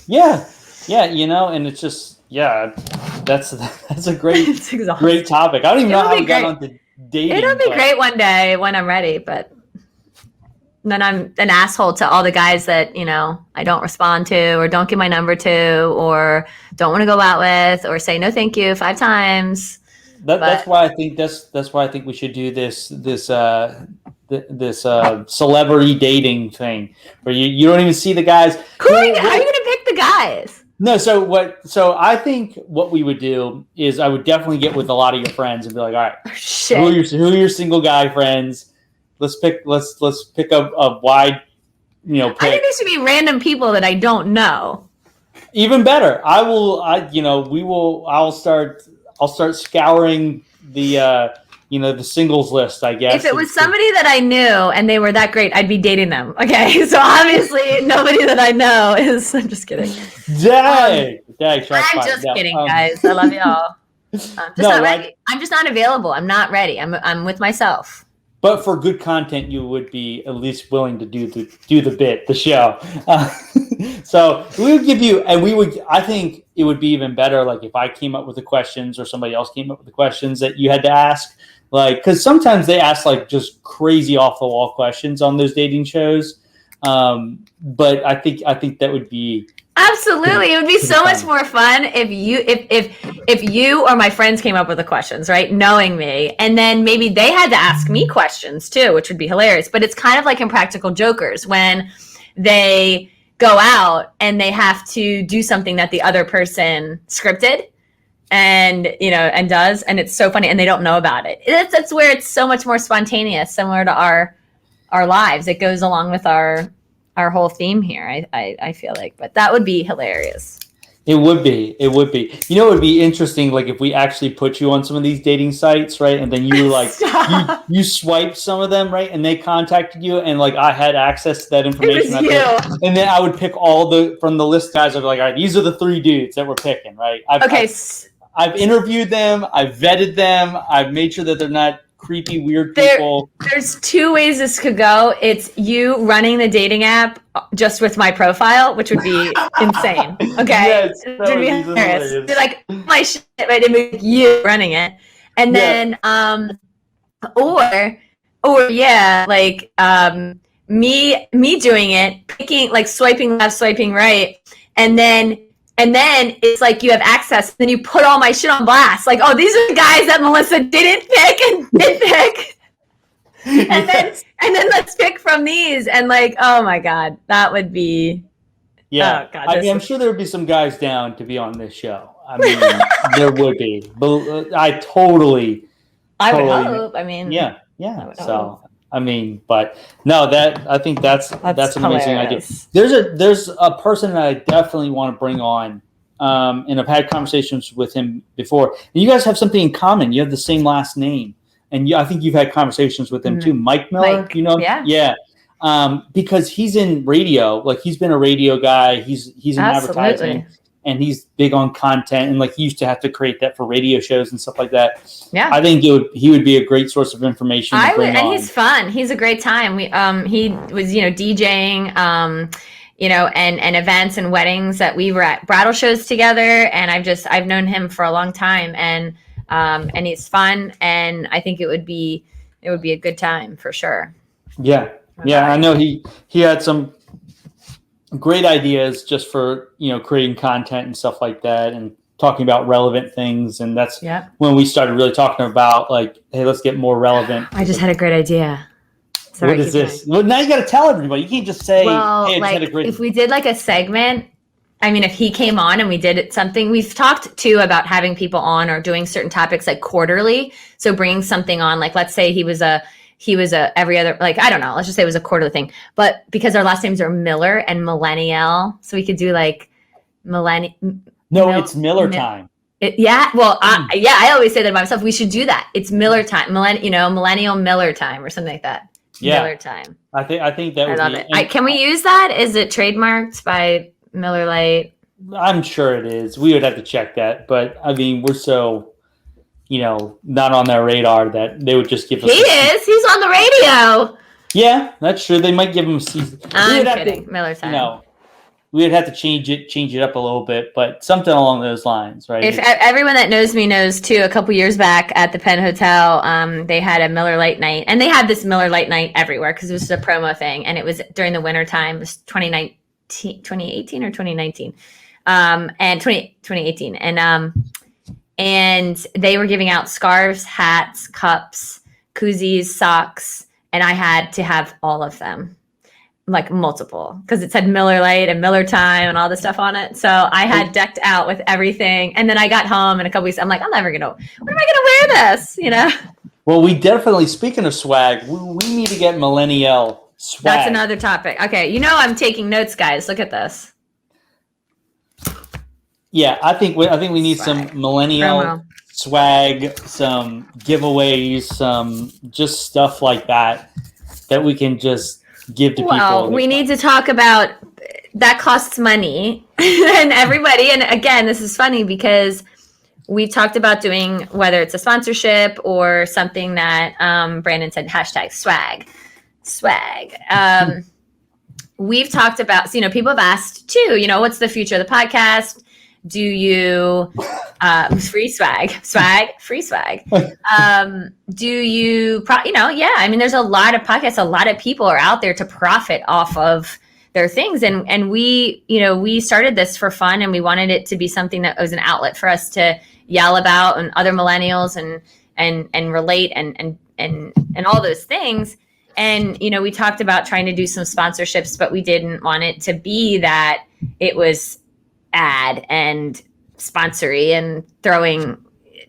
Yeah. And it's just, that's a great topic. I don't even know how we got onto dating. It'll be great one day when I'm ready, but then I'm an asshole to all the guys that, I don't respond to, or don't give my number to, or don't want to go out with, or say no thank you 5 times. That's why I think we should do this celebrity dating thing where you don't even see the guys. How are you going to pick the guys? No, so I think what we would do is I would definitely get with a lot of your friends and be like, all right, who are your single guy friends? Let's pick a wide, pick. I think there should be random people that I don't know. Even better. I'll start scouring the the singles list, I guess. If it was somebody that I knew and they were that great, I'd be dating them. Okay, so obviously nobody that I know is. I'm just kidding. I'm just kidding, guys. I love y'all. I'm just not ready. I'm just not available. I'm not ready. I'm with myself. But for good content, you would be at least willing to do the show. So we would give you, and I think it would be even better, like if I came up with the questions or somebody else came up with the questions that you had to ask, like, because sometimes they ask like just crazy off the wall questions on those dating shows. But I think that would be. Absolutely. It would be so much more fun if you or my friends came up with the questions, right? Knowing me. And then maybe they had to ask me questions too, which would be hilarious. But it's kind of like in Practical Jokers when they go out and they have to do something that the other person scripted. and and does, and it's so funny, and they don't know about it. That's where it's so much more spontaneous, similar to our lives. It goes along with our whole theme here. I feel like, but that would be hilarious. It would be. It would be interesting, like if we actually put you on some of these dating sites, right? And then you were like, you swiped some of them, right? And they contacted you, and like I had access to that information. It was you. And then I would pick from the list guys. I'd be like, all right, these are the 3 dudes that we're picking, right? I've interviewed them. I've vetted them. I've made sure that they're not creepy, weird people. There's 2 ways this could go. It's you running the dating app just with my profile, which would be insane. Okay, yes, it would be hilarious. Be like my shit, right? It'd be you running it, and then or yeah, like me doing it, picking like swiping left, swiping right, and then it's like you have access. Then you put all my shit on blast. Like, oh, these are the guys that Melissa didn't pick and did pick. And then let's pick from these. And like, oh my God, that would be. Yeah. Oh God, I'm sure there would be some guys down to be on this show. I mean, there would be. But I would hope. I mean, yeah. So. I mean, but no, I think that's an amazing idea. There's a person that I definitely want to bring on, and I've had conversations with him before. And you guys have something in common. You have the same last name, and I think you've had conversations with him too. Mike Miller, yeah. Because he's in radio, like he's been a radio guy. He's in advertising. And he's big on content, and like he used to have to create that for radio shows and stuff like that. Yeah, I think he would be a great source of information. And he's fun. He's a great time. He was DJing, and events and weddings that we were at bridal shows together. And I've known him for a long time, and he's fun. And I think it would be a good time for sure. Yeah, I know he had some great ideas just for creating content and stuff like that, and talking about relevant things. And that's when we started really talking about like, hey, let's get more relevant. I just had a great idea. Sorry, what is this? Well, now you got to tell everybody. You can't just say, hey, I just had a great. If we did like a segment, I mean, if he came on and we did something, we've talked too about having people on or doing certain topics like quarterly. So bringing something on, like let's say he was a every other, like, I don't know, let's just say it was a quarterly thing. But because our last names are Miller and MillenniYell, so we could do like it's Miller time. I always say that by myself. We should do that. It's Miller time, millennial Miller time or something like that. Yeah. Miller time. I think that would be. I love it. Can we use that? Is it trademarked by Miller Lite? I'm sure it is. We would have to check that, but I mean, we're so not on their radar that they would just give us. He's on the radio. Yeah, that's true. They might give him a season. I'm kidding. Miller time. We would have to change it up a little bit, but something along those lines, right? If everyone that knows me knows too, a couple years back at the Penn Hotel, they had a Miller Lite night, and they had this Miller Lite night everywhere because it was a promo thing, and it was during the winter time. It was 2018 or 2019, and 2018, and they were giving out scarves, hats, cups, koozies, socks, and I had to have all of them, like multiple, because it said Miller Lite and Miller Time and all this stuff on it. So I had decked out with everything. And then I got home in a couple weeks. I'm like, when am I going to wear this? Well, we definitely, speaking of swag, we need to get MillenniYell swag. That's another topic. Okay. I'm taking notes, guys. Look at this. Yeah, I think we need some MillenniYell swag, some giveaways, some just stuff like that we can just give to people. Well, we need to talk about that costs money and everybody. And again, this is funny because we've talked about doing, whether it's a sponsorship or something that Brandon said, hashtag swag. We've talked about, people have asked too, what's the future of the podcast? Do you free swag, free swag? Do you, I mean, there's a lot of podcasts, a lot of people are out there to profit off of their things. And we, we started this for fun, and we wanted it to be something that was an outlet for us to yell about and other millennials and relate and all those things. And, we talked about trying to do some sponsorships, but we didn't want it to be that it was ad and sponsory and throwing,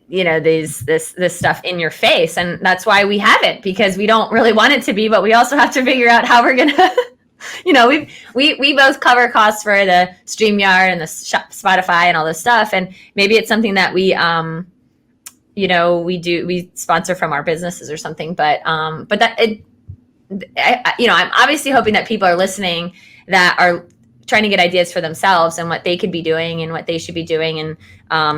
this stuff in your face. And that's why we have it, because we don't really want it to be, but we also have to figure out how we're going to, we both cover costs for the StreamYard and the Spotify and all this stuff. And maybe it's something that we sponsor from our businesses or something, I'm obviously hoping that people are listening that are trying to get ideas for themselves and what they could be doing and what they should be doing. And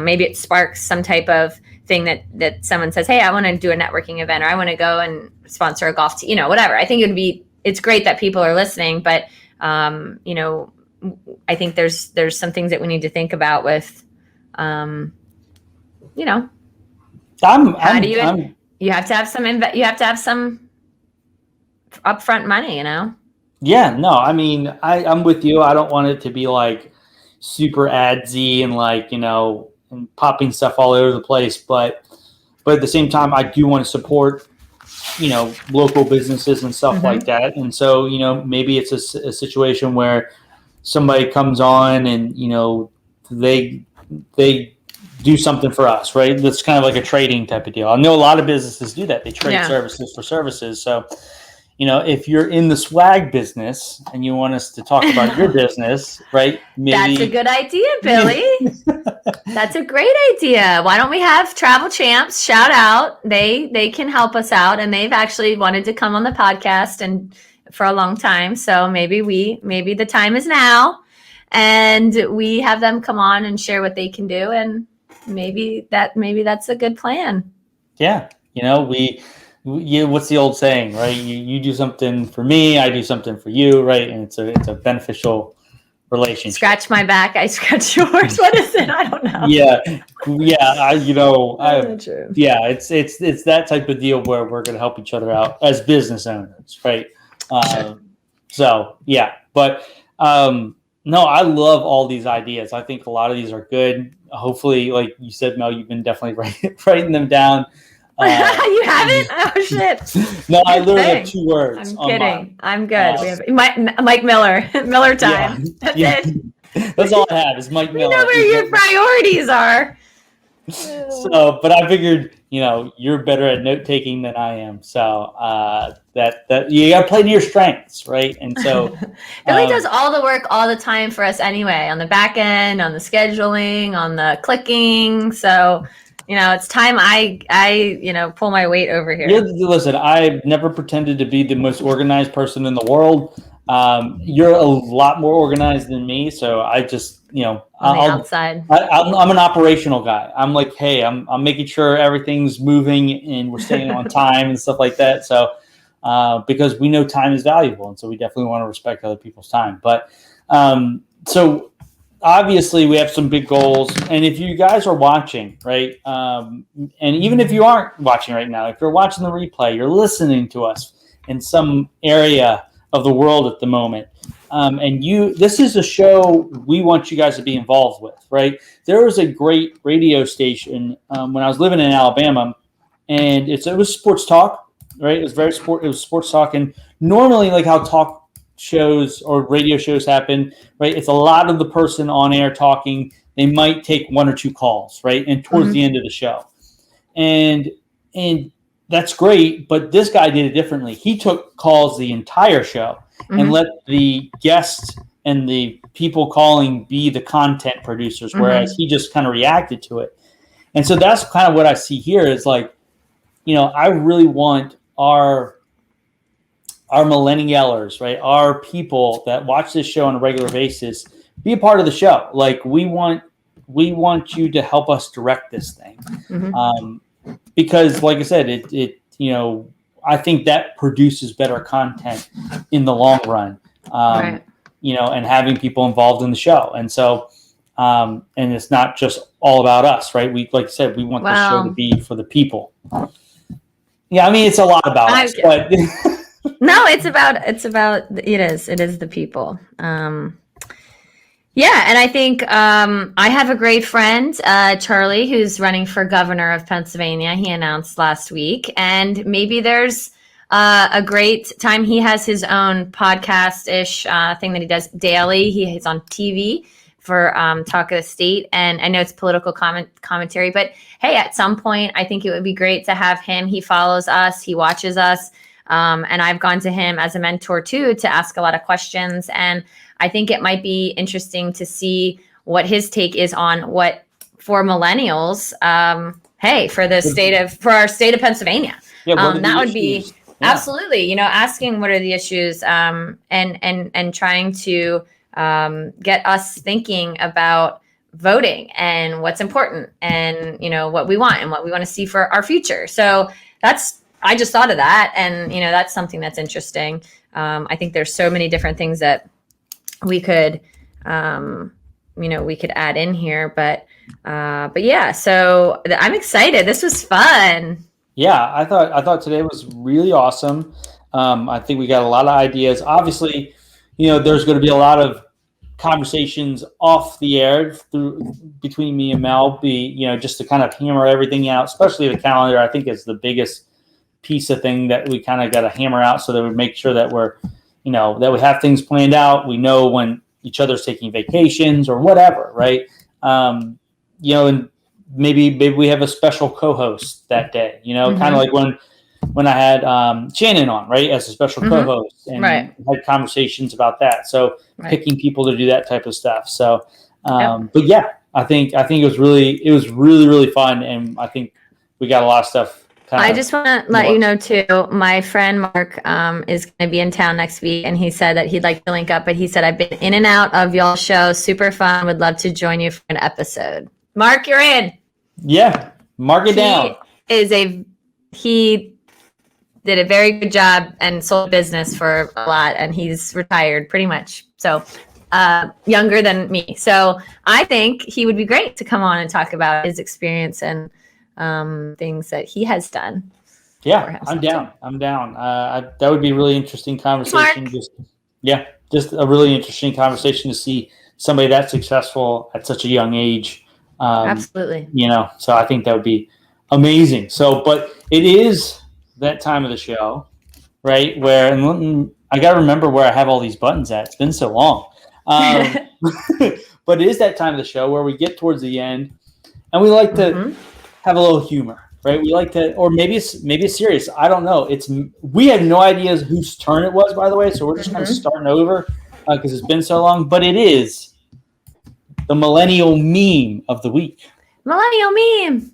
maybe it sparks some type of thing that someone says, hey, I want to do a networking event, or I want to go and sponsor a golf team, whatever. I think it's great that people are listening, but I think there's some things that we need to think about with, you have to have some upfront money, Yeah, no, I mean, I'm with you. I don't want it to be like super adsy and and popping stuff all over the place. But at the same time, I do want to support, local businesses and stuff like that. And so, maybe it's a situation where somebody comes on and, they do something for us, right? That's kind of like a trading type of deal. I know a lot of businesses do that. They trade services for services. So, if you're in the swag business and you want us to talk about your business, right? Maybe that's a good idea, Billy. That's a great idea. Why don't we have Travel Champs? Shout out. They can help us out, and they've actually wanted to come on the podcast and for a long time. So maybe the time is now, and we have them come on and share what they can do, and maybe that's a good plan. Yeah, what's the old saying, right? You do something for me, I do something for you, right? And it's a beneficial relationship. Scratch my back, I scratch yours. What is it? I don't know. Yeah. It's that type of deal where we're going to help each other out as business owners, right? So yeah, but no, I love all these ideas. I think a lot of these are good. Hopefully, like you said, Mel, you've been definitely writing them down. You haven't? Oh shit! No, I literally have 2 words. I'm kidding. I'm good. We have Mike Miller. Miller time. That's it. That's all I have is Mike Miller. You know where your priorities are. So, but I figured, you're better at note taking than I am. So that you got to play to your strengths, right? And so Billy does all the work all the time for us anyway, on the back end, on the scheduling, on the clicking. So. It's time I pull my weight over here. Yeah, listen, I've never pretended to be the most organized person in the world. You're a lot more organized than me, so I just, on the outside. I'm an operational guy. I'm like, hey, I'm making sure everything's moving and we're staying on time and stuff like that. So, because we know time is valuable, and so we definitely want to respect other people's time. But so. Obviously, we have some big goals, and if you guys are watching, right, and even if you aren't watching right now, if you're watching the replay, you're listening to us in some area of the world at the moment, this is a show we want you guys to be involved with, right? There was a great radio station when I was living in Alabama, and it was sports talk, right? It was sports talk, and normally, like how talk shows or radio shows happen, right? It's a lot of the person on air talking. They might take 1 or 2 calls, right? And towards the end of the show. And that's great, but this guy did it differently. He took calls the entire show and let the guests and the people calling be the content producers, whereas he just kind of reacted to it. And so that's kind of what I see here is like, I really want our MillenniYellers, right? Our people that watch this show on a regular basis, be a part of the show. Like we want you to help us direct this thing. Because like I said, it I think that produces better content in the long run. Right. And having people involved in the show. And so and it's not just all about us, right? We, like I said, we want the show to be for the people. Yeah, I mean it's a lot about us, but no, it is the people. And I think I have a great friend, Charlie, who's running for governor of Pennsylvania. He announced last week, and maybe there's a great time. He has his own podcast-ish thing that he does daily. He's on TV. for Talk of the State. And I know it's political commentary, but hey, at some point, I think it would be great to have him. He follows us, he watches us. And I've gone to him as a mentor too, to ask a lot of questions. And I think it might be interesting to see what his take is on what for millennials, for our state of Pennsylvania. Yeah, that would be absolutely, asking what are the issues, and trying to get us thinking about voting and what's important and, what we want and what we want to see for our future. So I just thought of that. And, that's something that's interesting. I think there's so many different things that we could, we could add in here, but yeah, so I'm excited. This was fun. Yeah, I thought today was really awesome. I think we got a lot of ideas. Obviously, there's going to be a lot of conversations off the air between me and Mel, just to kind of hammer everything out, especially the calendar. I think is the biggest piece of thing that we kind of got to hammer out, so that we make sure that we're, that we have things planned out. We know when each other's taking vacations or whatever, right? And maybe we have a special co-host that day, kind of like when I had Shannon on, right, as a special co-host, and had conversations about that. So picking people to do that type of stuff. So, but yeah, I think it was really fun, and I think we got a lot of stuff. I just want to let you know too, my friend Mark is going to be in town next week, and he said that he'd like to link up, but he said, I've been in and out of y'all's show. Super fun. Would love to join you for an episode. Mark, you're in. Yeah. Mark it down. He did a very good job and sold business for a lot, and he's retired pretty much. So younger than me. So I think he would be great to come on and talk about his experience and things that he has done. Yeah, I'm down. That would be a really interesting conversation. Just a really interesting conversation to see somebody that successful at such a young age. Absolutely. So I think that would be amazing. So, but it is that time of the show, right? Where, and I got to remember where I have all these buttons at. It's been so long. But it is that time of the show where we get towards the end, and we like to have a little humor, right? We like to, or maybe it's serious. I don't know. We had no idea whose turn it was, by the way. So we're just kind of starting over because it's been so long. But it is the millennial meme of the week. Millennial meme.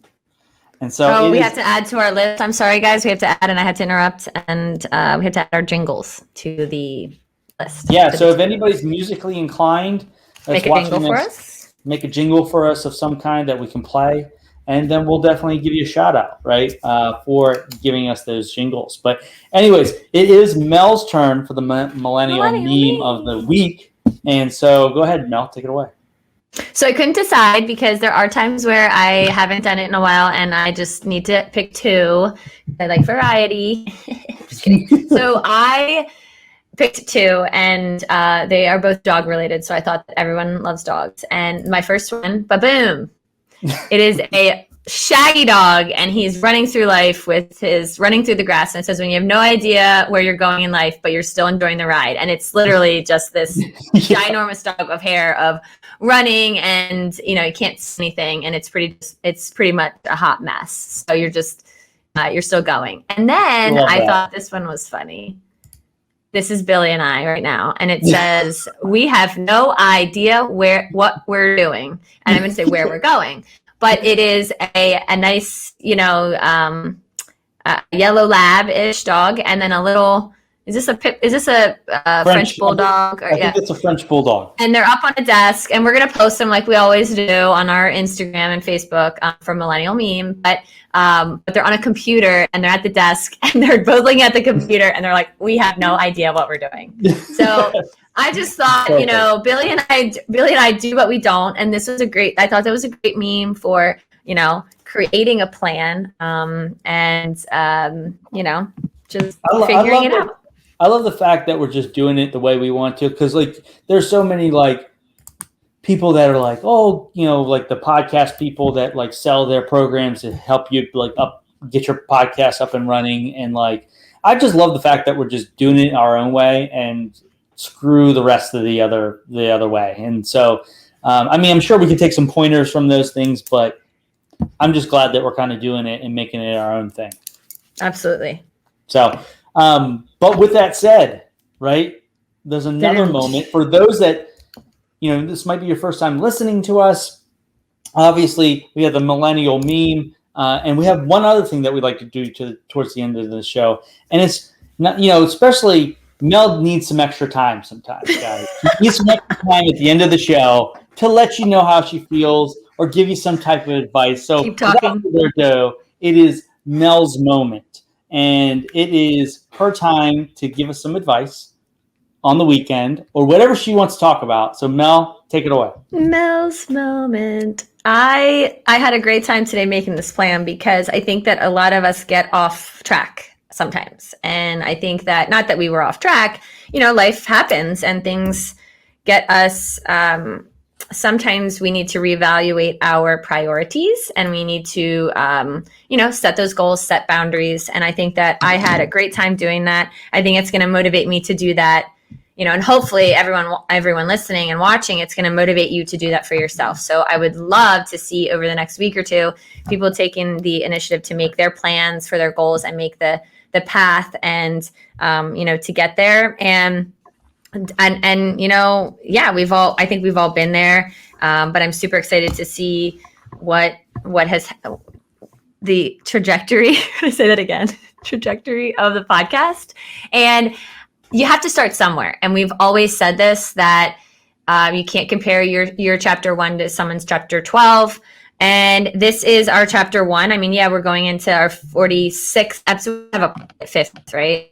And so we have to add to our list. I'm sorry, guys. We have to add, and I had to interrupt, and we have to add our jingles to the list. Yeah. So if anybody's musically inclined, make a jingle for us. Make a jingle for us of some kind that we can play. And then we'll definitely give you a shout out, right, for giving us those jingles. But anyways, it is Mel's turn for the millennial meme of the week. And so go ahead, Mel, take it away. So I couldn't decide because there are times where I haven't done it in a while, and I just need to pick two. I like variety. Just kidding. So I picked two, and they are both dog related. So I thought that everyone loves dogs. And my first one, ba-boom. It is a shaggy dog, and he's running through life running through the grass. And it says, when you have no idea where you're going in life, but you're still enjoying the ride. And it's literally just this ginormous dog of hair of running, and you can't see anything, and it's pretty much a hot mess. So you're just you're still going. And then I thought this one was funny. This is Billy and I right now, and it says, we have no idea what we're doing. And I'm going to say where we're going, but it is a nice, yellow lab-ish dog, and then a little. Is this a French bulldog? I think it's a French bulldog. And they're up on a desk, and we're going to post them like we always do on our Instagram and Facebook for Millennial Meme. But they're on a computer, and they're at the desk, and they're both looking at the computer, and they're like, we have no idea what we're doing. So I just thought, Billy and I do what we don't. And this was I thought that was a great meme for, creating a plan just figuring it out. I love the fact that we're just doing it the way we want to, because there's so many people that are like, the podcast people that sell their programs to help you get your podcast up and running, and I just love the fact that we're just doing it our own way and screw the rest of the other way. And so I mean, I'm sure we could take some pointers from those things, but I'm just glad that we're kind of doing it and making it our own thing. Absolutely. So, but with that said, right, there's another moment for those that, this might be your first time listening to us. Obviously, we have the millennial meme, and we have one other thing that we'd like to do towards the end of the show, and it's not, especially Mel needs some extra time sometimes, guys. She needs some extra time at the end of the show to let you know how she feels or give you some type of advice. So, keep talking. Without further ado, it is Mel's moment, and it is her time to give us some advice on the weekend or whatever she wants to talk about. So, Mel, take it away. Mel's moment. I had a great time today making this plan because I think that a lot of us get off track sometimes. And I think that, not that we were off track, life happens and things get us, sometimes we need to reevaluate our priorities and we need to, set those goals, set boundaries. And I think that I had a great time doing that. I think it's going to motivate me to do that. And hopefully everyone listening and watching, it's going to motivate you to do that for yourself. So I would love to see over the next week or two, people taking the initiative to make their plans for their goals and make the path and, to get there. And I think we've all been there. But I'm super excited to see what has the trajectory, I say that again, trajectory of the podcast. And you have to start somewhere. And we've always said this, that you can't compare your chapter 1 to someone's chapter 12. And this is our chapter 1. I mean, yeah, we're going into our 46th episode. We have a 5th, right?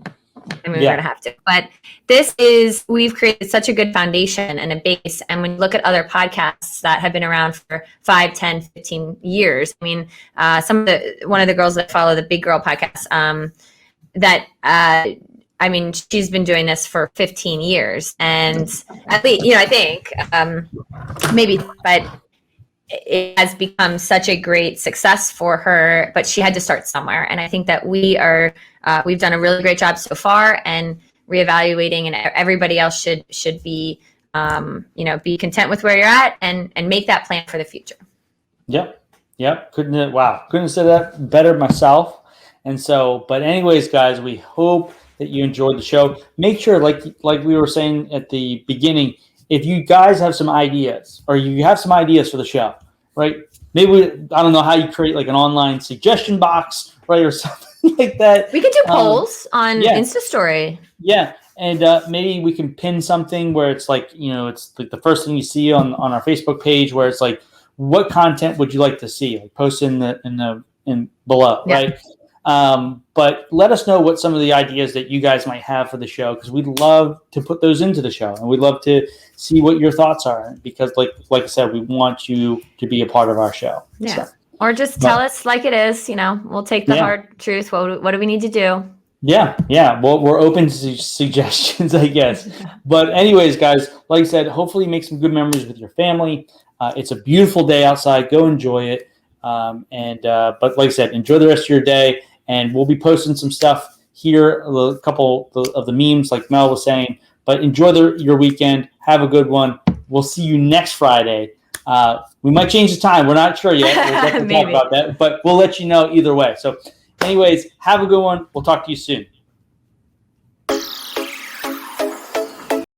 I mean, we're going to have to. But we've created such a good foundation and a base. And when you look at other podcasts that have been around for 5, 10, 15 years, I mean, one of the girls that follow the Big Girl podcast, she's been doing this for 15 years. And at least, I think maybe, but it has become such a great success for her, but she had to start somewhere. And I think that we've done a really great job so far, and reevaluating, and everybody else should be, be content with where you're at and make that plan for the future. Yep. Couldn't have said that better myself. And so, but anyways, guys, we hope that you enjoyed the show. Make sure, like we were saying at the beginning, if you guys have some ideas or you have some ideas for the show, right? Maybe I don't know how you create like an online suggestion box, right, or something like that. We could do polls on Insta Story. Yeah, and maybe we can pin something where it's like, it's like the first thing you see on our Facebook page, where it's like, what content would you like to see? Like post in below, right? But let us know what some of the ideas that you guys might have for the show, because we'd love to put those into the show, and we'd love to see what your thoughts are, because like I said, we want you to be a part of our show. Yeah. So, or just tell us like it is, we'll take the hard truth. What do we need to do? Yeah. Well, we're open to suggestions, I guess. But anyways, guys, like I said, hopefully make some good memories with your family. It's a beautiful day outside. Go enjoy it. But like I said, enjoy the rest of your day. And we'll be posting some stuff here, a couple of the memes like Mel was saying. But enjoy your weekend. Have a good one. We'll see you next Friday. We might change the time. We're not sure yet. We'll definitely talk about that. But we'll let you know either way. So anyways, have a good one. We'll talk to you soon.